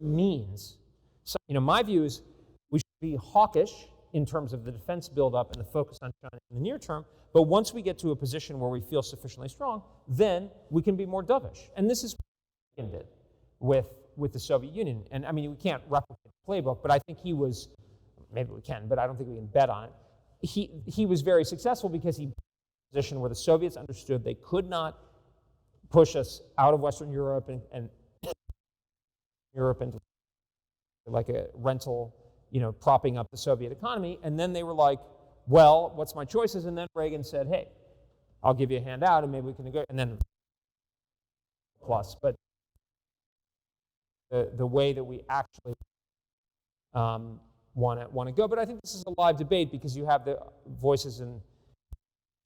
means. So, my view is we should be hawkish in terms of the defense buildup and the focus on China in the near term. But once we get to a position where we feel sufficiently strong, then we can be more dovish. And this is what Reagan did with the Soviet Union. And I mean, we can't replicate the playbook, but I think he was, maybe we can, but I don't think we can bet on it. He was very successful because he was in a position where the Soviets understood they could not push us out of Western Europe and Europe into like a rental, propping up the Soviet economy. And then they were like, well, what's my choices? And then Reagan said, hey, I'll give you a handout and maybe we can negotiate. And then plus, but the way that we actually want to go. But I think this is a live debate because you have the voices in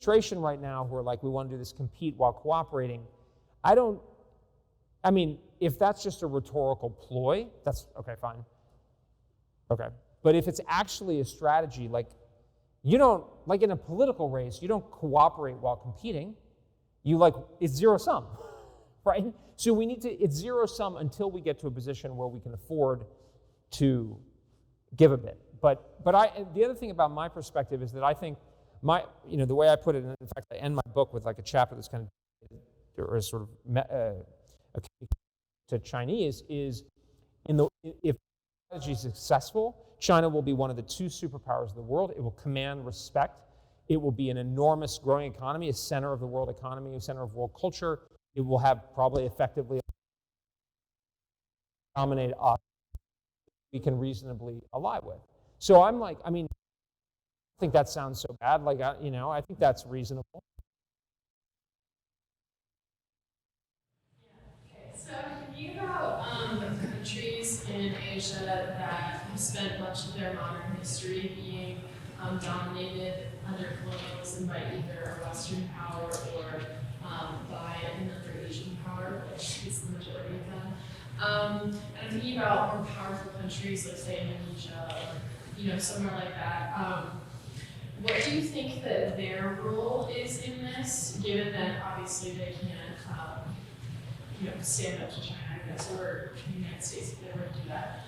administration right now who are like, we want to do this compete while cooperating. I mean, if that's just a rhetorical ploy, that's okay, fine. Okay. But if it's actually a strategy, like in a political race, you don't cooperate while competing. It's zero sum, right? So it's zero sum until we get to a position where we can afford to give a bit. But the other thing about my perspective is that I think the way I put it, in fact, I end my book with like a chapter that's kind of, or sort of to Chinese is, if strategy is successful, China will be one of the two superpowers of the world. It will command respect. It will be an enormous growing economy, a center of the world economy, a center of world culture. It will have probably effectively dominate us we can reasonably ally with. So I'm like, I think that sounds so bad. Like, I think that's reasonable. So thinking about countries in Asia that have spent much of their modern history being dominated under colonialism by either a Western power or by another Asian power, which is the majority of them. And I'm thinking about more powerful countries like, say, Indonesia or somewhere like that. What do you think that their role is in this, given that obviously they can't stand up to China, I guess, or the United States if they were to do that.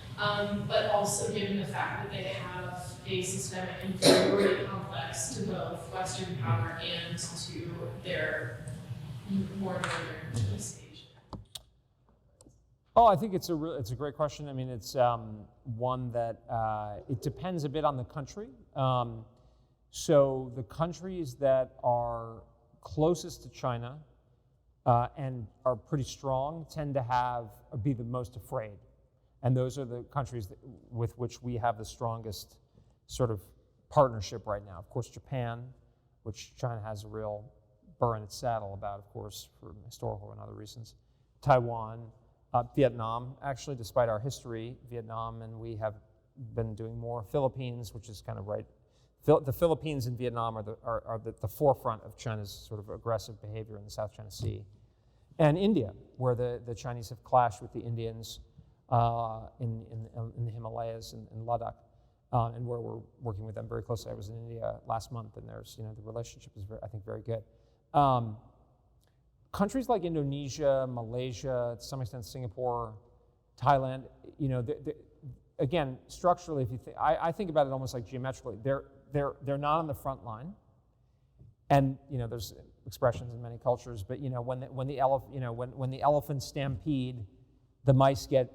But also given the fact that they have a systemic inferiority complex to both Western power and to their more northern East Asia. Oh, I think it's a great question. I mean, it's one that it depends a bit on the country. So the countries that are closest to China and are pretty strong tend to be the most afraid. And those are the countries with which we have the strongest sort of partnership right now. Of course, Japan, which China has a real burr in its saddle about, of course, for historical and other reasons. Taiwan, Vietnam, actually, despite our history, Vietnam, and we have been doing more. Philippines, which is kind of right. The Philippines and Vietnam are the forefront of China's sort of aggressive behavior in the South China Sea. And India, where the Chinese have clashed with the Indians in the Himalayas and Ladakh, and where we're working with them very closely. I was in India last month, and there's the relationship is I think very good. Countries like Indonesia, Malaysia, to some extent Singapore, Thailand, again, structurally, if you I think about it almost like geometrically. They're not on the front line, and there's expressions in many cultures, but when the elephants stampede, the mice get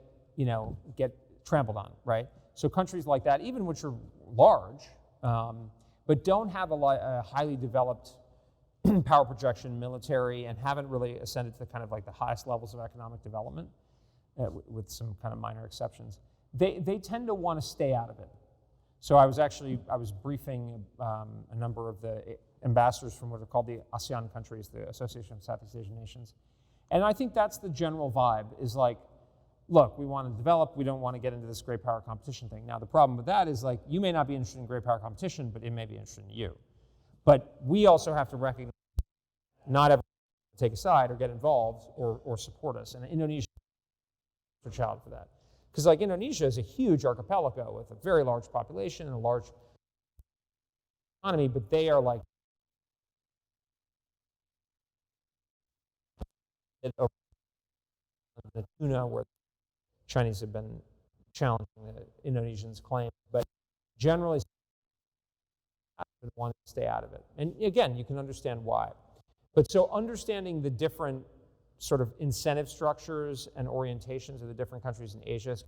trampled on, right? So countries like that, even which are large, but don't have a highly developed power projection, military, and haven't really ascended to the kind of like the highest levels of economic development, with some kind of minor exceptions. They tend to want to stay out of it. So I was briefing a number of the ambassadors from what are called the ASEAN countries, the Association of Southeast Asian Nations. And I think that's the general vibe, is like, look, we want to develop, we don't want to get into this great power competition thing. Now, the problem with that is, like, you may not be interested in great power competition, but it may be interested in you. But we also have to recognize not everyone will take a side or get involved or support us. And Indonesia is a child for that. Because, like, Indonesia is a huge archipelago with a very large population and a large economy, but they are like the tuna, where Chinese have been challenging the Indonesians' claim, but generally want to stay out of it. And again, you can understand why. But so understanding the different sort of incentive structures and orientations of the different countries in Asia is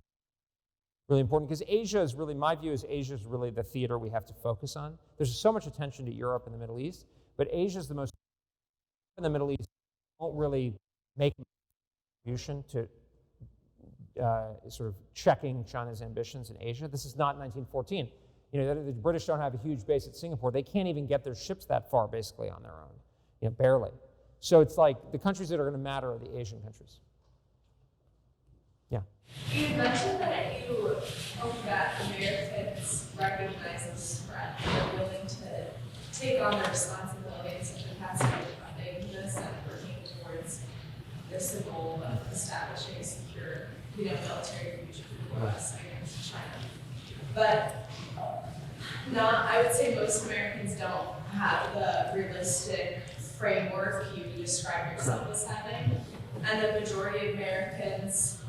really important, because Asia is really, my view is Asia is really the theater we have to focus on. There's so much attention to Europe and the Middle East, but Asia is the most, in the Middle East, won't really make a contribution to sort of checking China's ambitions in Asia. This is not 1914. You know, the British don't have a huge base at Singapore. They can't even get their ships that far, basically, on their own, you know, barely. So it's like the countries that are going to matter are the Asian countries. Yeah. You mentioned that you hope that Americans recognize this threat and are willing to take on the responsibilities of capacity funding this and working towards this goal of establishing a secure, military future for the U.S. against China. But I would say most Americans don't have the realistic framework you describe yourself as having. And the majority of Americans,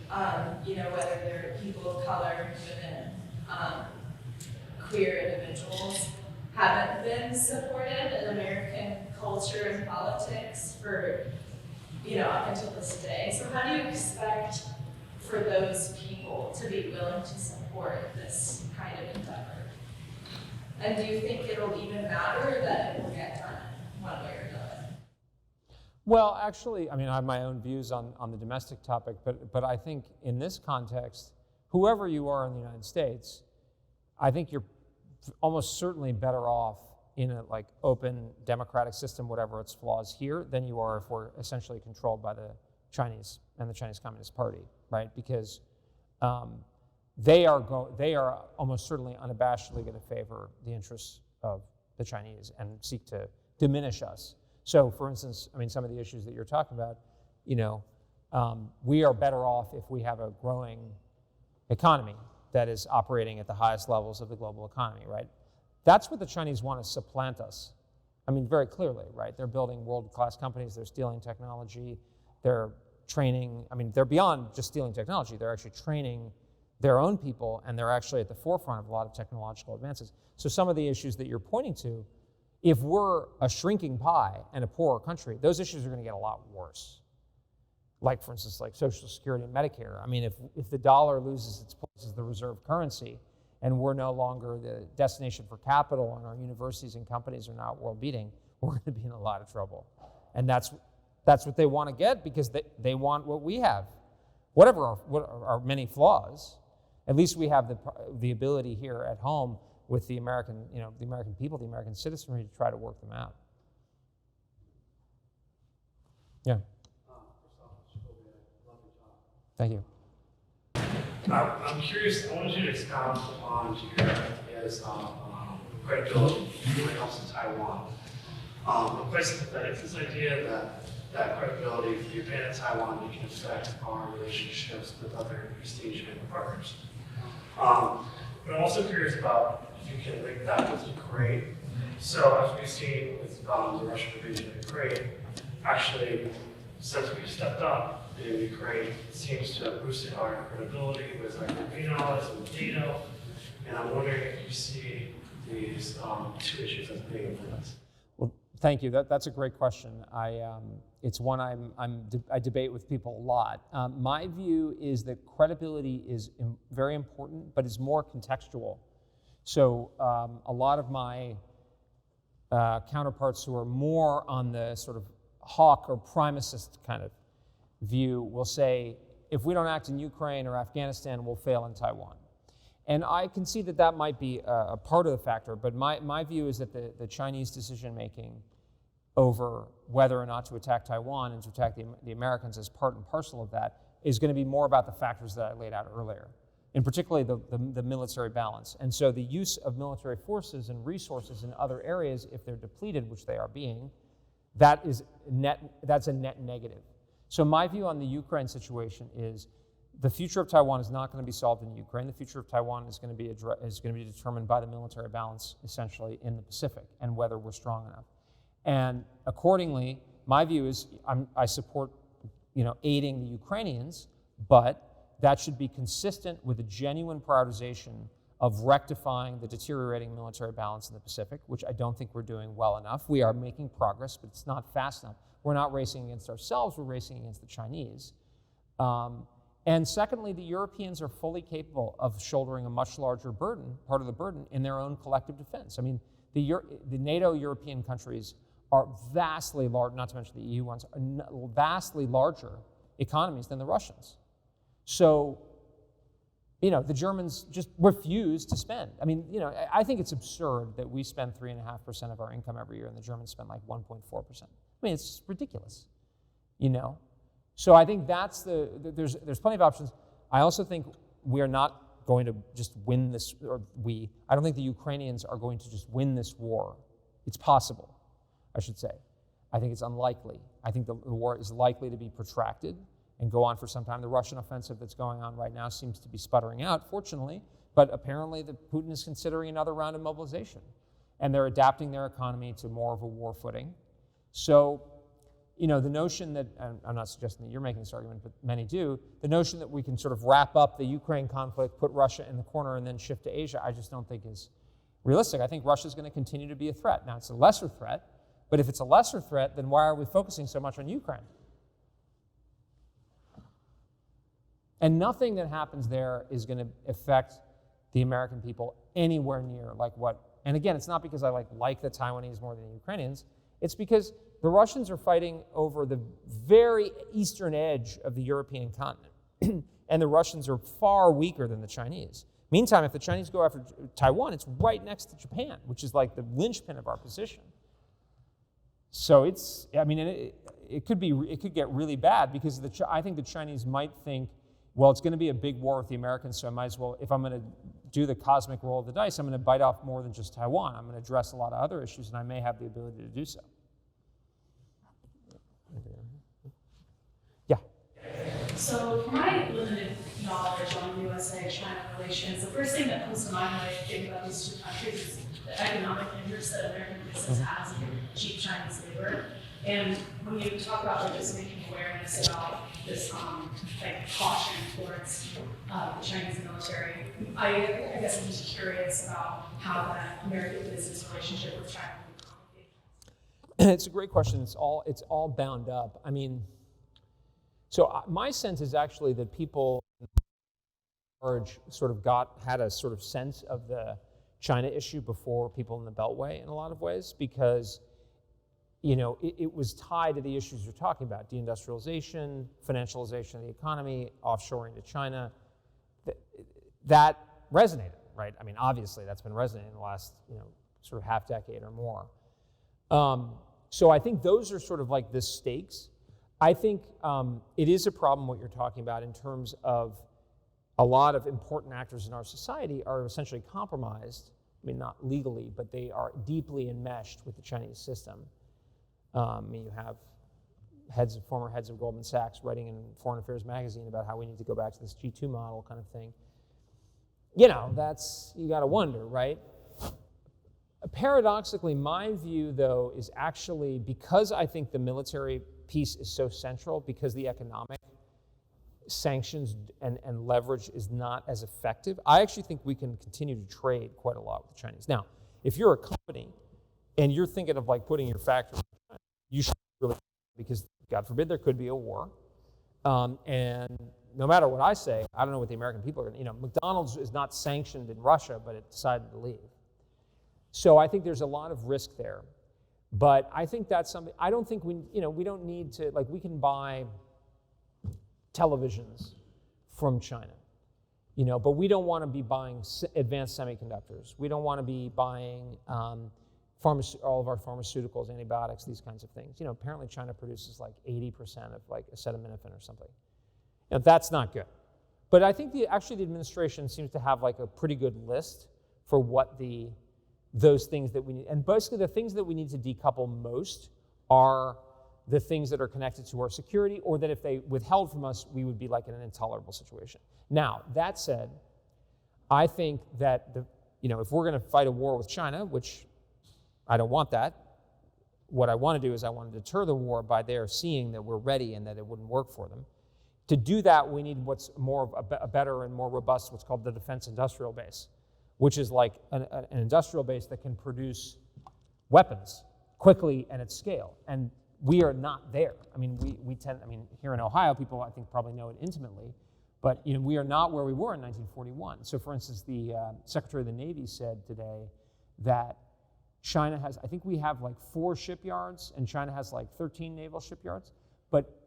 whether they're people of color, women, queer individuals, haven't been supported in American culture and politics for, up until this day. So how do you expect for those people to be willing to support this kind of endeavor? And do you think it'll even matter that it will get done one way or another? Well, actually, I mean, I have my own views on the domestic topic, but I think in this context, whoever you are in the United States, I think you're almost certainly better off in a like open democratic system, whatever its flaws here, than you are if we're essentially controlled by the Chinese and the Chinese Communist Party, right? Because they are almost certainly unabashedly going to favor the interests of the Chinese and seek to diminish us. So, for instance, I mean, some of the issues that you're talking about, we are better off if we have a growing economy that is operating at the highest levels of the global economy, right? That's what the Chinese want to supplant us. I mean, very clearly, right? They're building world-class companies, they're stealing technology, they're training, I mean, they're beyond just stealing technology, they're actually training their own people, and they're actually at the forefront of a lot of technological advances. So some of the issues that you're pointing to, if we're a shrinking pie and a poorer country, those issues are going to get a lot worse. Like, for instance, like Social Security and Medicare. I mean, if the dollar loses its place as the reserve currency and we're no longer the destination for capital and our universities and companies are not world-beating, we're going to be in a lot of trouble. And that's what they want to get, because they want what we have. Whatever our many flaws, at least we have the ability here at home with the American, the American people, the American citizenry, to try to work them out. Yeah. Thank you. I'm curious, I wanted you to expound upon your ideas on credibility when it comes to Taiwan. I'm quite sympathetic to this idea that credibility for Japan and Taiwan can affect our relationships with other East Asian partners. But I'm also curious about if you can link that with Ukraine. So as we've seen with the Russian invasion of Ukraine, actually, since we've stepped up in Ukraine, it seems to have boosted our credibility with our European allies and with NATO. And I'm wondering if you see these two issues as being influenced. Well, thank you. That's a great question. It's one I debate with people a lot. My view is that credibility is very important, but it's more contextual. So a lot of my counterparts who are more on the sort of hawk or primacist kind of view will say, if we don't act in Ukraine or Afghanistan, we'll fail in Taiwan. And I can see that that might be a part of the factor, but my view is that the Chinese decision-making over whether or not to attack Taiwan and to attack the Americans as part and parcel of that is going to be more about the factors that I laid out earlier, and particularly the military balance. And so the use of military forces and resources in other areas, if they're depleted, which they are being, that's a net negative. So my view on the Ukraine situation is the future of Taiwan is not going to be solved in Ukraine. The future of Taiwan is going to be determined by the military balance, essentially, in the Pacific and whether we're strong enough. And accordingly, my view is I support, aiding the Ukrainians, but that should be consistent with a genuine prioritization of rectifying the deteriorating military balance in the Pacific, which I don't think we're doing well enough. We are making progress, but it's not fast enough. We're not racing against ourselves, we're racing against the Chinese. And secondly, the Europeans are fully capable of shouldering a much larger burden, part of the burden, in their own collective defense. I mean, the NATO European countries are vastly large, not to mention the EU ones, are vastly larger economies than the Russians. So, the Germans just refuse to spend. I mean, I think it's absurd that we spend 3.5% of our income every year and the Germans spend like 1.4%. I mean, it's just ridiculous, So I think there's plenty of options. I also think we are not going to just win this, I don't think the Ukrainians are going to just win this war. It's possible, I should say. I think it's unlikely. I think the war is likely to be protracted and go on for some time. The Russian offensive that's going on right now seems to be sputtering out, fortunately, but apparently Putin is considering another round of mobilization, and they're adapting their economy to more of a war footing. So, the notion that, and I'm not suggesting that you're making this argument, but many do, the notion that we can sort of wrap up the Ukraine conflict, put Russia in the corner, and then shift to Asia, I just don't think is realistic. I think Russia's going to continue to be a threat. Now, it's a lesser threat, but if it's a lesser threat, then why are we focusing so much on Ukraine? And nothing that happens there is going to affect the American people anywhere near like what, and again, it's not because I like the Taiwanese more than the Ukrainians, it's because the Russians are fighting over the very eastern edge of the European continent, and the Russians are far weaker than the Chinese. Meantime, if the Chinese go after Taiwan, it's right next to Japan, which is like the linchpin of our position. So it could get really bad because I think the Chinese might think, well, it's going to be a big war with the Americans, so I might as well, if I'm going to do the cosmic roll of the dice, I'm going to bite off more than just Taiwan. I'm going to address a lot of other issues, and I may have the ability to do so. Yeah. So, from my limited knowledge on USA-China relations, the first thing that comes to mind when I think about these two countries is the economic interest that American business has in cheap Chinese labor. And when you talk about just making awareness about this caution towards the Chinese military, I guess I'm just curious about how that American business relationship with China would be complicated. It's a great question. It's all bound up. I mean, so my sense is actually that people large sort of had a sort of sense of the China issue before people in the Beltway in a lot of ways, because it was tied to the issues you're talking about: deindustrialization, financialization of the economy, offshoring to China. That resonated, right? I mean, obviously that's been resonating in the last sort of half decade or more. So I think those are sort of like the stakes. I think it is a problem what you're talking about in terms of a lot of important actors in our society are essentially compromised. I mean, not legally, but they are deeply enmeshed with the Chinese system. You have former heads of Goldman Sachs writing in Foreign Affairs magazine about how we need to go back to this G2 model kind of thing. You got to wonder, right? Paradoxically, my view, though, is actually because I think the military piece is so central, because the economic sanctions and leverage is not as effective, I actually think we can continue to trade quite a lot with the Chinese. Now, if you're a company and you're thinking of putting your factory in China, you should really, because God forbid there could be a war. And no matter what I say, I don't know what the American people are going to, McDonald's is not sanctioned in Russia, but it decided to leave. So I think there's a lot of risk there. But I think that's something, I don't think we don't need to, we can buy televisions from China. But we don't want to be buying advanced semiconductors. We don't want to be buying all of our pharmaceuticals, antibiotics, these kinds of things. Apparently China produces like 80% of like acetaminophen or something. That's not good. But I think the administration seems to have like a pretty good list for what those things that we need. And basically the things that we need to decouple most are the things that are connected to our security, or that if they withheld from us, we would be like in an intolerable situation. Now, that said, I think that if we're going to fight a war with China, which I don't want that, what I want to do is I want to deter the war by their seeing that we're ready and that it wouldn't work for them. To do that, we need what's more of a better and more robust, what's called the defense industrial base, which is like an industrial base that can produce weapons quickly and at scale. And we are not there. Here in Ohio, people I think probably know it intimately, but we are not where we were in 1941. So for instance, the Secretary of the Navy said today that China has, I think we have like 4 shipyards, and China has like 13 naval shipyards, but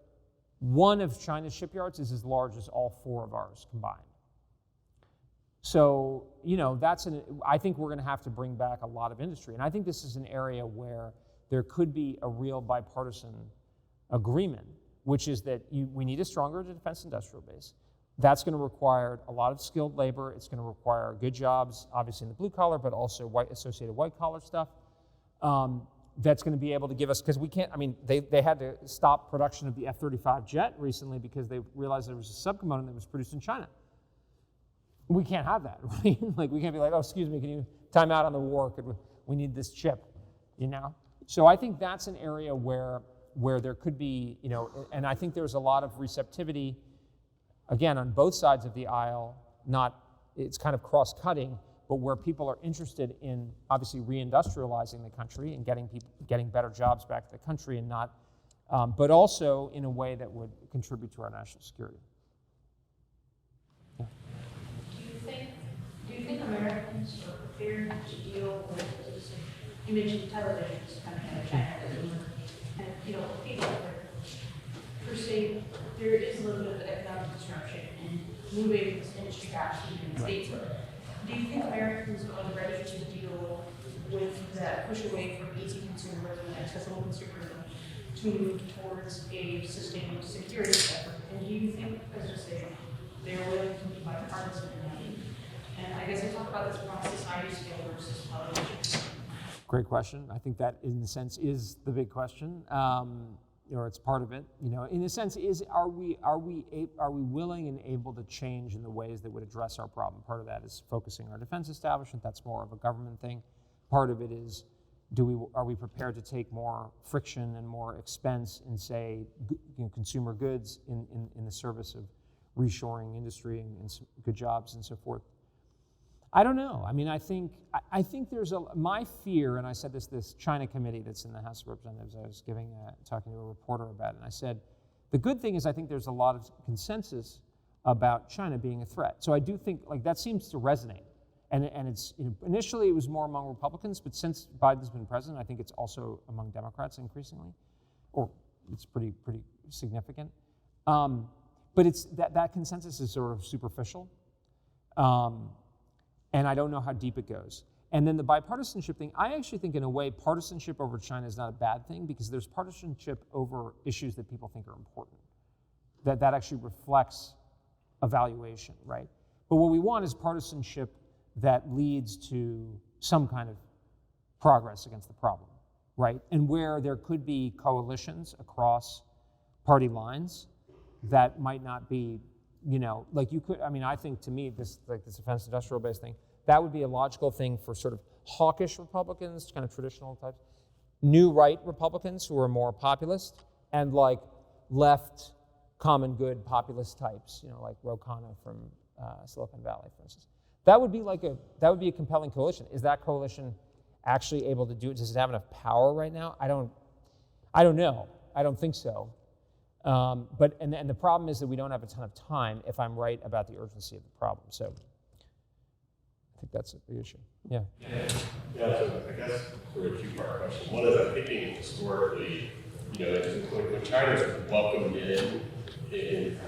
one of China's shipyards is as large as all 4 of ours combined. So, I think we're going to have to bring back a lot of industry. And I think this is an area where there could be a real bipartisan agreement, which is that we need a stronger defense industrial base. That's going to require a lot of skilled labor. It's going to require good jobs, obviously in the blue collar, but also associated white collar stuff. That's going to be able to give us, because we can't, they had to stop production of the F-35 jet recently because they realized there was a subcomponent that was produced in China. We can't have that, right? Like, we can't be like, oh, excuse me, can you time out on the war? We need this chip, So I think that's an area where there could be, and I think there's a lot of receptivity, again, on both sides of the aisle. It's kind of cross-cutting, but where people are interested in obviously reindustrializing the country and getting better jobs back to the country, and not, but also in a way that would contribute to our national security. Do you think Americans are prepared to deal with this? You mentioned television is kind of China, and people per se, there is a little bit of economic disruption and moving this industry back to the United States. Do you think Americans are ready to deal with that push away from easy consumer and accessible consumer to move towards a sustained security effort? And do you think, as I say, they're willing to be bipartisan in that? And I guess I talk about this from a society scale versus politics. Great question. I think that, in a sense, is the big question, or it's part of it. In a sense, are we willing and able to change in the ways that would address our problem? Part of that is focusing our defense establishment. That's more of a government thing. Part of it is, are we prepared to take more friction and more expense in, say, consumer goods in the service of reshoring industry and good jobs and so forth? I don't know. I think there's my fear, and I said this China committee that's in the House of Representatives, I was talking to a reporter about it, and I said, the good thing is I think there's a lot of consensus about China being a threat. So I do think that seems to resonate. And it's, initially it was more among Republicans, but since Biden's been president, I think it's also among Democrats increasingly, or it's pretty significant. But it's that consensus is sort of superficial. And I don't know how deep it goes. And then the bipartisanship thing, I actually think in a way partisanship over China is not a bad thing, because there's partisanship over issues that people think are important. That actually reflects evaluation, right? But what we want is partisanship that leads to some kind of progress against the problem, right? And where there could be coalitions across party lines that might not be, I think to me, this defense industrial base thing, that would be a logical thing for sort of hawkish Republicans, kind of traditional types, new right Republicans who are more populist, and like left common good populist types, like Ro Khanna from Silicon Valley, for instance. That would be a compelling coalition. Is that coalition actually able to do it? Does it have enough power right now? I don't know. I don't think so. But the problem is that we don't have a ton of time, if I'm right about the urgency of the problem. So I think that's the issue. Yeah. So I guess sort of a two-part question. One is, I'm thinking historically, when China's welcomed in in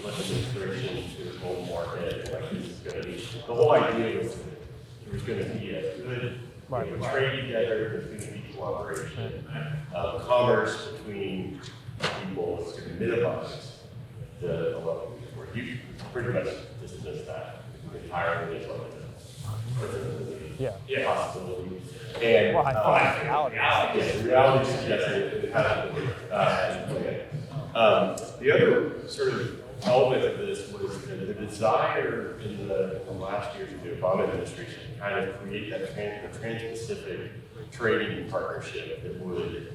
administration to the whole market, like this is going to be, the whole idea was that there's going to be a good trade together, there's going to be cooperation, commerce between people is going to minimize the level of work. You pretty much dismiss that entirely as well. Yeah. Possibility. And Well, I thought reality. reality suggests it hasn't worked. The other sort of element of this was the desire in the last years of the Obama administration to kind of create that trans-Pacific trading partnership that would,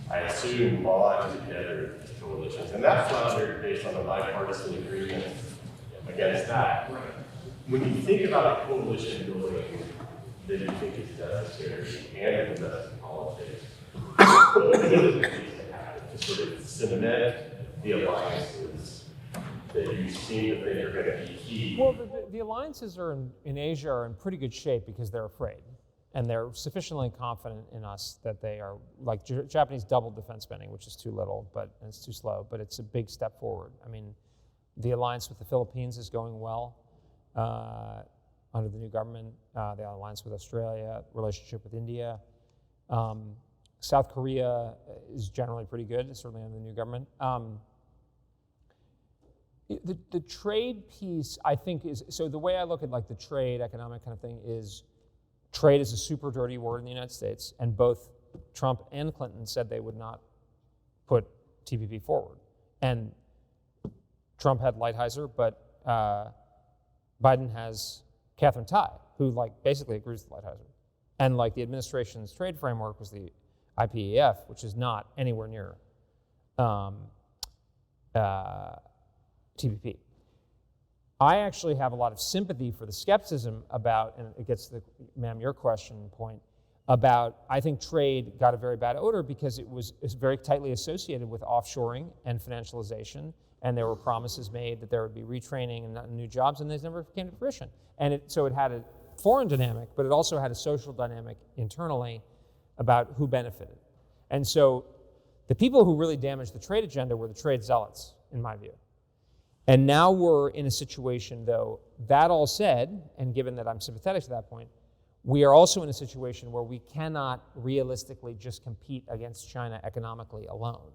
I assume, bond together these coalitions. And that's founded based on a bipartisan agreement against that. When you think about a coalition building that you think is necessary and domestic politics, what is it to happen to sort of cement the alliances that you seem to think are going to be key? Well, the alliances are in Asia are in pretty good shape because they're afraid. And they're sufficiently confident in us that they are, like Japanese doubled defense spending, which is too little, and it's too slow, but it's a big step forward. I mean, the alliance with the Philippines is going well under the new government. The alliance with Australia, relationship with India. South Korea is generally pretty good, certainly under the new government. The trade piece, I think, is, so the way I look at like the trade, economic kind of thing is, trade is a super dirty word in the United States, and both Trump and Clinton said they would not put TPP forward. And Trump had Lighthizer, but Biden has Catherine Tai, who like basically agrees with Lighthizer. And like the administration's trade framework was the IPEF, which is not anywhere near TPP. I actually have a lot of sympathy for the skepticism about, and it gets to, ma'am, your question point, about, I think trade got a very bad odor because it's very tightly associated with offshoring and financialization, and there were promises made that there would be retraining and new jobs, and these never came to fruition. And so it had a foreign dynamic, but it also had a social dynamic internally about who benefited. And so the people who really damaged the trade agenda were the trade zealots, in my view. And now we're in a situation, though, that all said, and given that I'm sympathetic to that point, we are also in a situation where we cannot realistically just compete against China economically alone,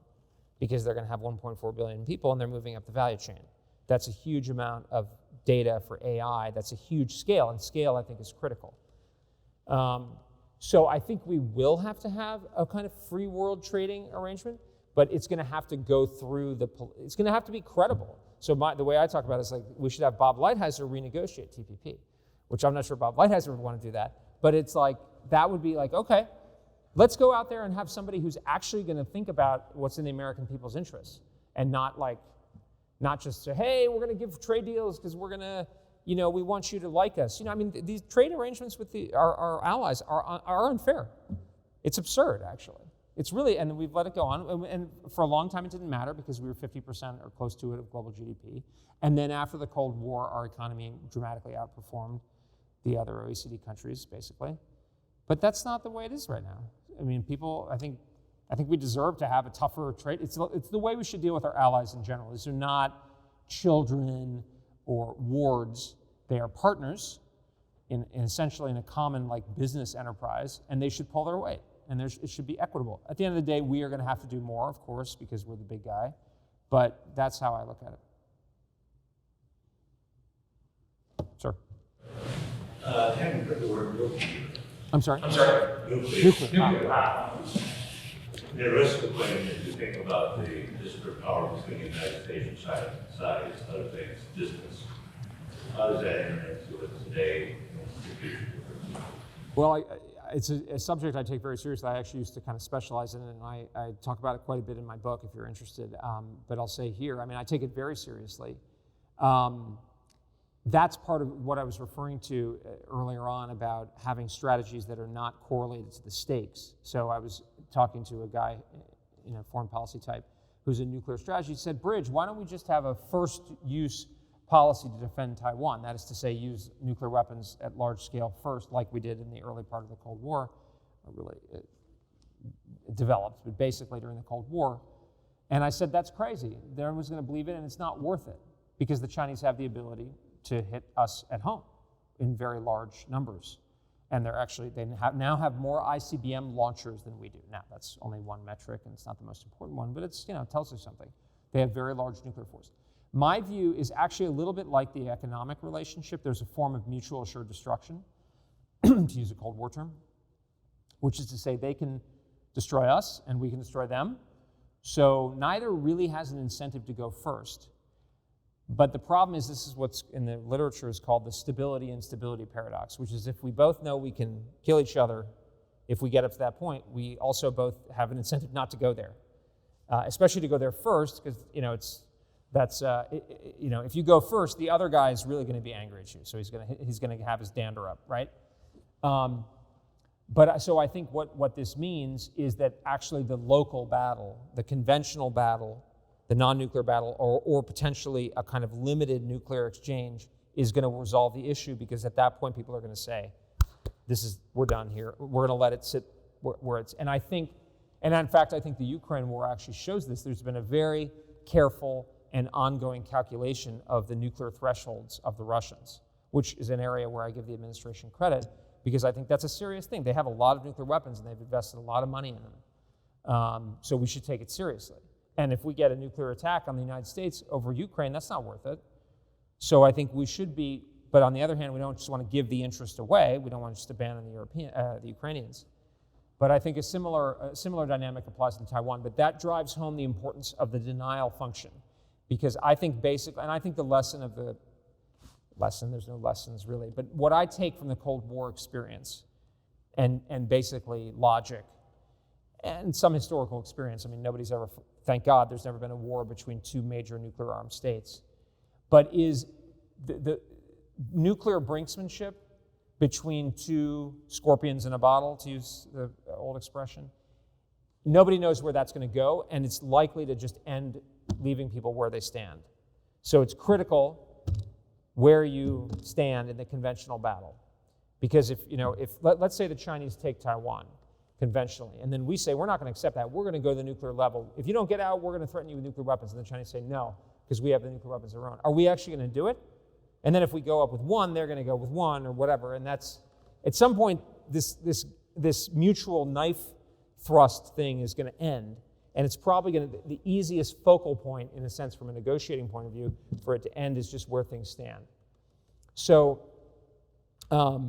because they're going to have 1.4 billion people and they're moving up the value chain. That's a huge amount of data for AI. That's a huge scale, and scale, I think, is critical. So I think we will have to have a kind of free world trading arrangement, but it's going to have to go through it's going to have to be credible. So the way I talk about it is like, we should have Bob Lighthizer renegotiate TPP, which I'm not sure Bob Lighthizer would want to do that, but it's like, that would be like, okay, let's go out there and have somebody who's actually going to think about what's in the American people's interests, and not just say, hey, we're going to give trade deals because we're going to, we want you to like us. I mean, these trade arrangements with our allies are unfair. It's absurd, actually. It's really, and we've let it go on, and for a long time it didn't matter because we were 50% or close to it of global GDP. And then after the Cold War, our economy dramatically outperformed the other OECD countries, basically. But that's not the way it is right now. I mean, people, I think we deserve to have a tougher trade. It's the way we should deal with our allies in general. These are not children or wards. They are partners in essentially in a common like business enterprise, and they should pull their weight. And it should be equitable. At the end of the day, we are going to have to do more, of course, because we're the big guy. But that's how I look at it. Sir? Haven't heard the word nuclear. I'm sorry? Nuclear. Nuclear. The risk of claim is to think about the disparate power between the United States and China, size, other things, distance. How does that enter into it today? Well, it's a subject I take very seriously. I actually used to kind of specialize in it, and I talk about it quite a bit in my book if you're interested. But I'll say here, I mean, I take it very seriously. That's part of what I was referring to earlier on about having strategies that are not correlated to the stakes. So I was talking to a guy, foreign policy type, who's a nuclear strategy. He said, Bridge, why don't we just have a first use policy to defend Taiwan? That is to say, use nuclear weapons at large scale first, like we did in the early part of the Cold War, really it developed, but basically during the Cold War. And I said, that's crazy. Everyone's going to believe it, and it's not worth it, because the Chinese have the ability to hit us at home in very large numbers. And they now have more ICBM launchers than we do. Now, that's only one metric, and it's not the most important one, but it's, it tells us something. They have very large nuclear force. My view is actually a little bit like the economic relationship. There's a form of mutual assured destruction, to use a Cold War term, which is to say they can destroy us and we can destroy them. So neither really has an incentive to go first. But the problem is, this is what's in the literature is called the stability and stability paradox, which is if we both know we can kill each other, if we get up to that point, we also both have an incentive not to go there, especially to go there first, because if you go first, the other guy is really going to be angry at you, so he's going to have his dander up, right? So I think what this means is that actually the local battle, the conventional battle, the non-nuclear battle, or potentially a kind of limited nuclear exchange is going to resolve the issue, because at that point people are going to say, we're done here. We're going to let it sit where it's, and in fact, I think the Ukraine war actually shows this. There's been a very careful and ongoing calculation of the nuclear thresholds of the Russians, which is an area where I give the administration credit, because I think that's a serious thing. They have a lot of nuclear weapons and they've invested a lot of money in them. So we should take it seriously. And if we get a nuclear attack on the United States over Ukraine, that's not worth it. So I think we should be, but on the other hand, we don't just want to give the interest away. We don't want to just abandon the Ukrainians. But I think a similar dynamic applies to Taiwan, but that drives home the importance of the denial function. Because I think there's no lessons really, but what I take from the Cold War experience and basically logic and some historical experience, thank God there's never been a war between two major nuclear armed states, but is the nuclear brinksmanship between two scorpions in a bottle, to use the old expression. Nobody knows where that's going to go, and it's likely to just end leaving people where they stand. So it's critical where you stand in the conventional battle. Because if let's say the Chinese take Taiwan conventionally, and then we say, we're not going to accept that, we're going to go to the nuclear level. If you don't get out, we're going to threaten you with nuclear weapons. And the Chinese say, no, because we have the nuclear weapons of our own. Are we actually going to do it? And then if we go up with one, they're going to go with one or whatever. And that's, at some point, this mutual knife thrust thing is going to end. And it's probably going to, the easiest focal point, in a sense, from a negotiating point of view, for it to end is just where things stand. So, my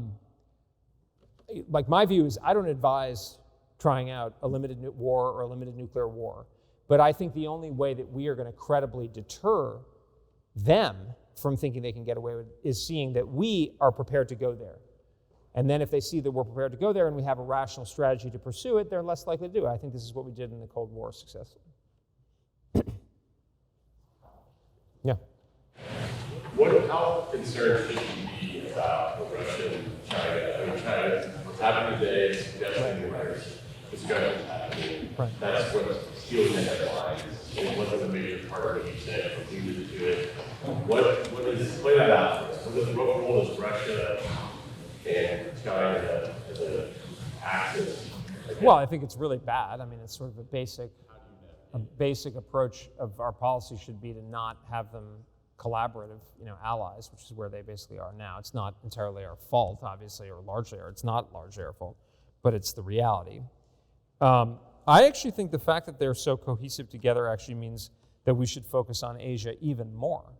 view is I don't advise trying out a limited war or a limited nuclear war. But I think the only way that we are going to credibly deter them from thinking they can get away with it is seeing that we are prepared to go there. And then if they see that we're prepared to go there and we have a rational strategy to pursue it, they're less likely to do it. I think this is what we did in the Cold War successfully. Yeah. How concerned should we be about Russia and China? China, what's happening today is definitely there's discussions happening. Right. That's what's stealing the headlines. It wasn't a major part of what you said, but we needed to do it. What does play that out? What role does Russia and China as an axis? Well, I think it's really bad. It's sort of a basic approach of our policy should be to not have them collaborative, allies, which is where they basically are now. It's not entirely our fault, obviously, or largely, or it's not largely our fault, but it's the reality. I actually think the fact that they're so cohesive together actually means that we should focus on Asia even more,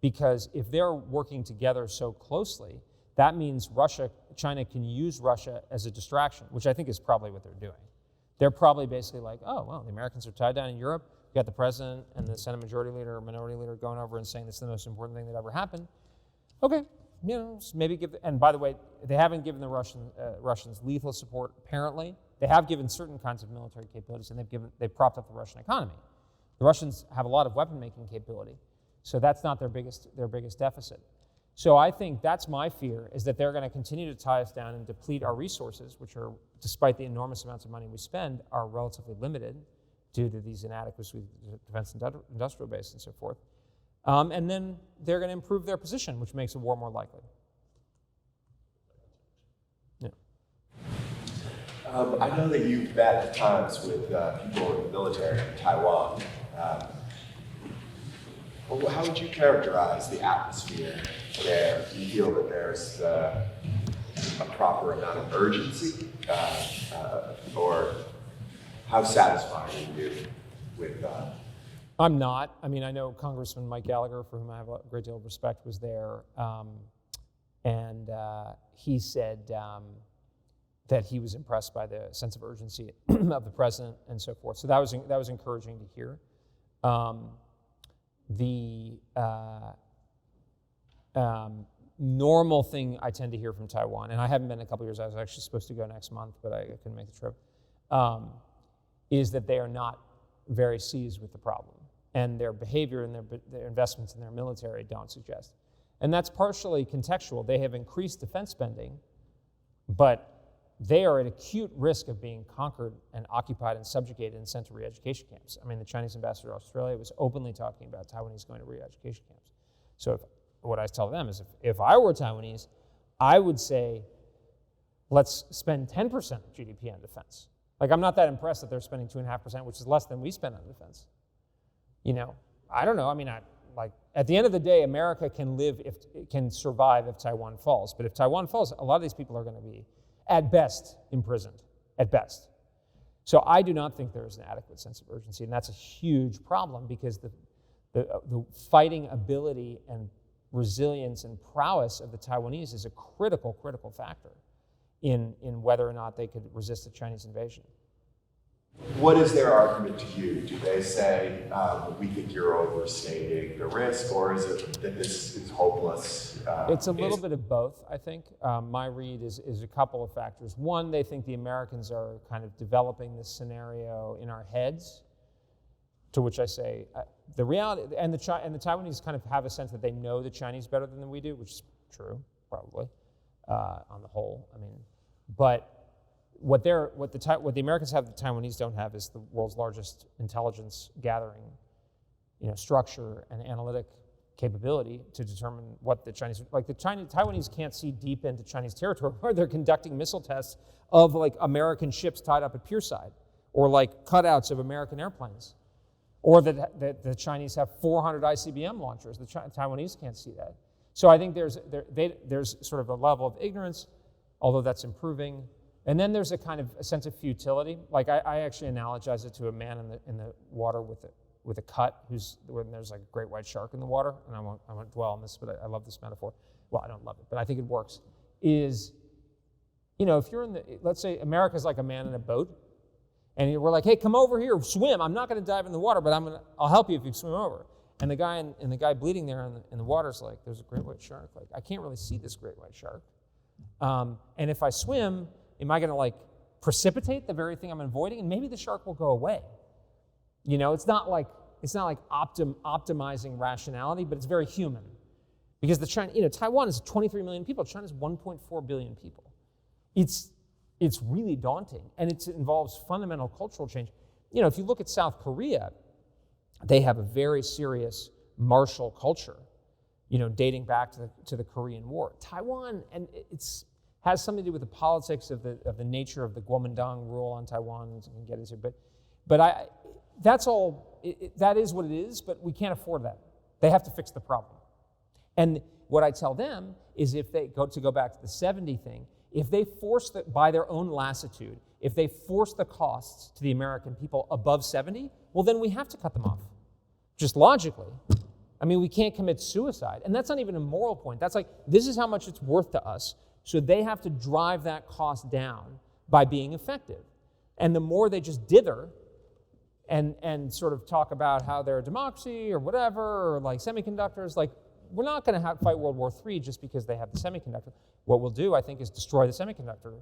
because if they're working together so closely, that means China can use Russia as a distraction, which I think is probably what they're doing. They're probably basically like, oh, well, the Americans are tied down in Europe. You got the president and the Senate majority leader or minority leader going over and saying this is the most important thing that ever happened. Okay, maybe give, and by the way, they haven't given the Russians lethal support, apparently. They have given certain kinds of military capabilities, and they've propped up the Russian economy. The Russians have a lot of weapon-making capability, so that's not their biggest deficit. So I think that's my fear, is that they're going to continue to tie us down and deplete our resources, which are, despite the enormous amounts of money we spend, are relatively limited due to these inadequacies with the defense industrial base and so forth. And then they're going to improve their position, which makes a war more likely. Yeah. I know that you've met at times with people in the military in Taiwan. Well, how would you characterize the atmosphere there? Do you feel that there's a proper amount of urgency, or how satisfied are you with that? I'm not. I mean, I know Congressman Mike Gallagher, for whom I have a great deal of respect, was there, and he said that he was impressed by the sense of urgency of the president and so forth. So that was encouraging to hear. The normal thing I tend to hear from Taiwan, and I haven't been in a couple years. I was actually supposed to go next month, but I couldn't make the trip. Is that they are not very seized with the problem, and their behavior and their investments in their military don't suggest. And that's partially contextual. They have increased defense spending, but they are at acute risk of being conquered and occupied and subjugated and sent to re-education camps. I mean, the Chinese ambassador to Australia was openly talking about Taiwanese going to re-education camps. So what I tell them is if I were Taiwanese, I would say, let's spend 10% of GDP on defense. Like, I'm not that impressed that they're spending 2.5%, which is less than we spend on defense. You know, I don't know. I mean, at the end of the day, America can survive if Taiwan falls. But if Taiwan falls, a lot of these people are going to be, at best, imprisoned, at best. So I do not think there is an adequate sense of urgency, and that's a huge problem because the fighting ability and resilience and prowess of the Taiwanese is a critical factor in whether or not they could resist a Chinese invasion. What is their argument to you? Do they say, we think you're overstating the risk, or is it that this is hopeless? It's a little bit of both, I think. My read is a couple of factors. One, they think the Americans are kind of developing this scenario in our heads, to which I say, the reality, and the Taiwanese kind of have a sense that they know the Chinese better than we do, which is true, probably, on the whole. I mean, but what the Americans have, the Taiwanese don't have, is the world's largest intelligence gathering, structure and analytic capability to determine what the Chinese, like the Taiwanese can't see deep into Chinese territory where they're conducting missile tests of like American ships tied up at pierside, or like cutouts of American airplanes, or that the Chinese have 400 ICBM launchers. The Taiwanese can't see that. So I think there's sort of a level of ignorance, although that's improving. And then there's a sense of futility. Like I actually analogize it to a man in the water with a cut when there's like a great white shark in the water. And I won't dwell on this, but I love this metaphor. Well, I don't love it, but I think it works. If you're let's say America's like a man in a boat, and we're like, hey, come over here, swim. I'm not going to dive in the water, but I'll help you if you swim over. And the guy bleeding there in the water's like, there's a great white shark. Like, I can't really see this great white shark. And if I swim, am I going to like precipitate the very thing I'm avoiding? And maybe the shark will go away. It's not like optimizing rationality, but it's very human. Because Taiwan is 23 million people. China's 1.4 billion people. It's really daunting, and it involves fundamental cultural change. If you look at South Korea, they have a very serious martial culture, dating back to the Korean War. Taiwan, and has something to do with the politics of the nature of the Kuomintang rule on Taiwan, we can get into, but that's all. That is what it is, but we can't afford that. They have to fix the problem. And what I tell them is, if they go back to the 70 thing, if they force by their own lassitude, if they force the costs to the American people above 70, well, then we have to cut them off, just logically. I mean, we can't commit suicide. And that's not even a moral point. That's like, this is how much it's worth to us. So they have to drive that cost down by being effective. And the more they just dither and sort of talk about how they're a democracy or whatever, or like semiconductors, like, we're not going to fight World War III just because they have the semiconductor. What we'll do, I think, is destroy the semiconductor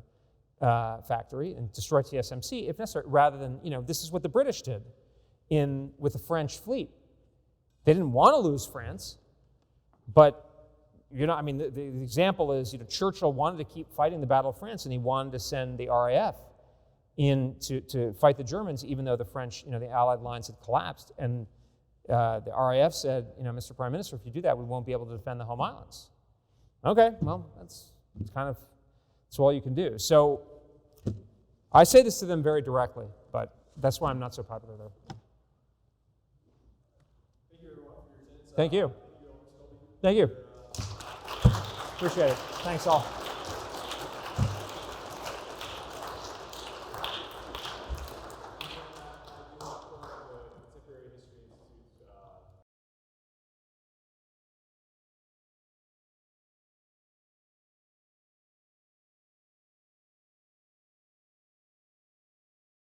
factory and destroy TSMC if necessary, rather than, this is what the British did with the French fleet. They didn't want to lose France, but, the example is, Churchill wanted to keep fighting the Battle of France, and he wanted to send the RAF in to fight the Germans, even though the French, the Allied lines had collapsed. And the RAF said, Mr. Prime Minister, if you do that, we won't be able to defend the home islands. Okay, well, that's all you can do. So I say this to them very directly, but that's why I'm not so popular there. Thank you. Thank you. Appreciate it. Thanks all.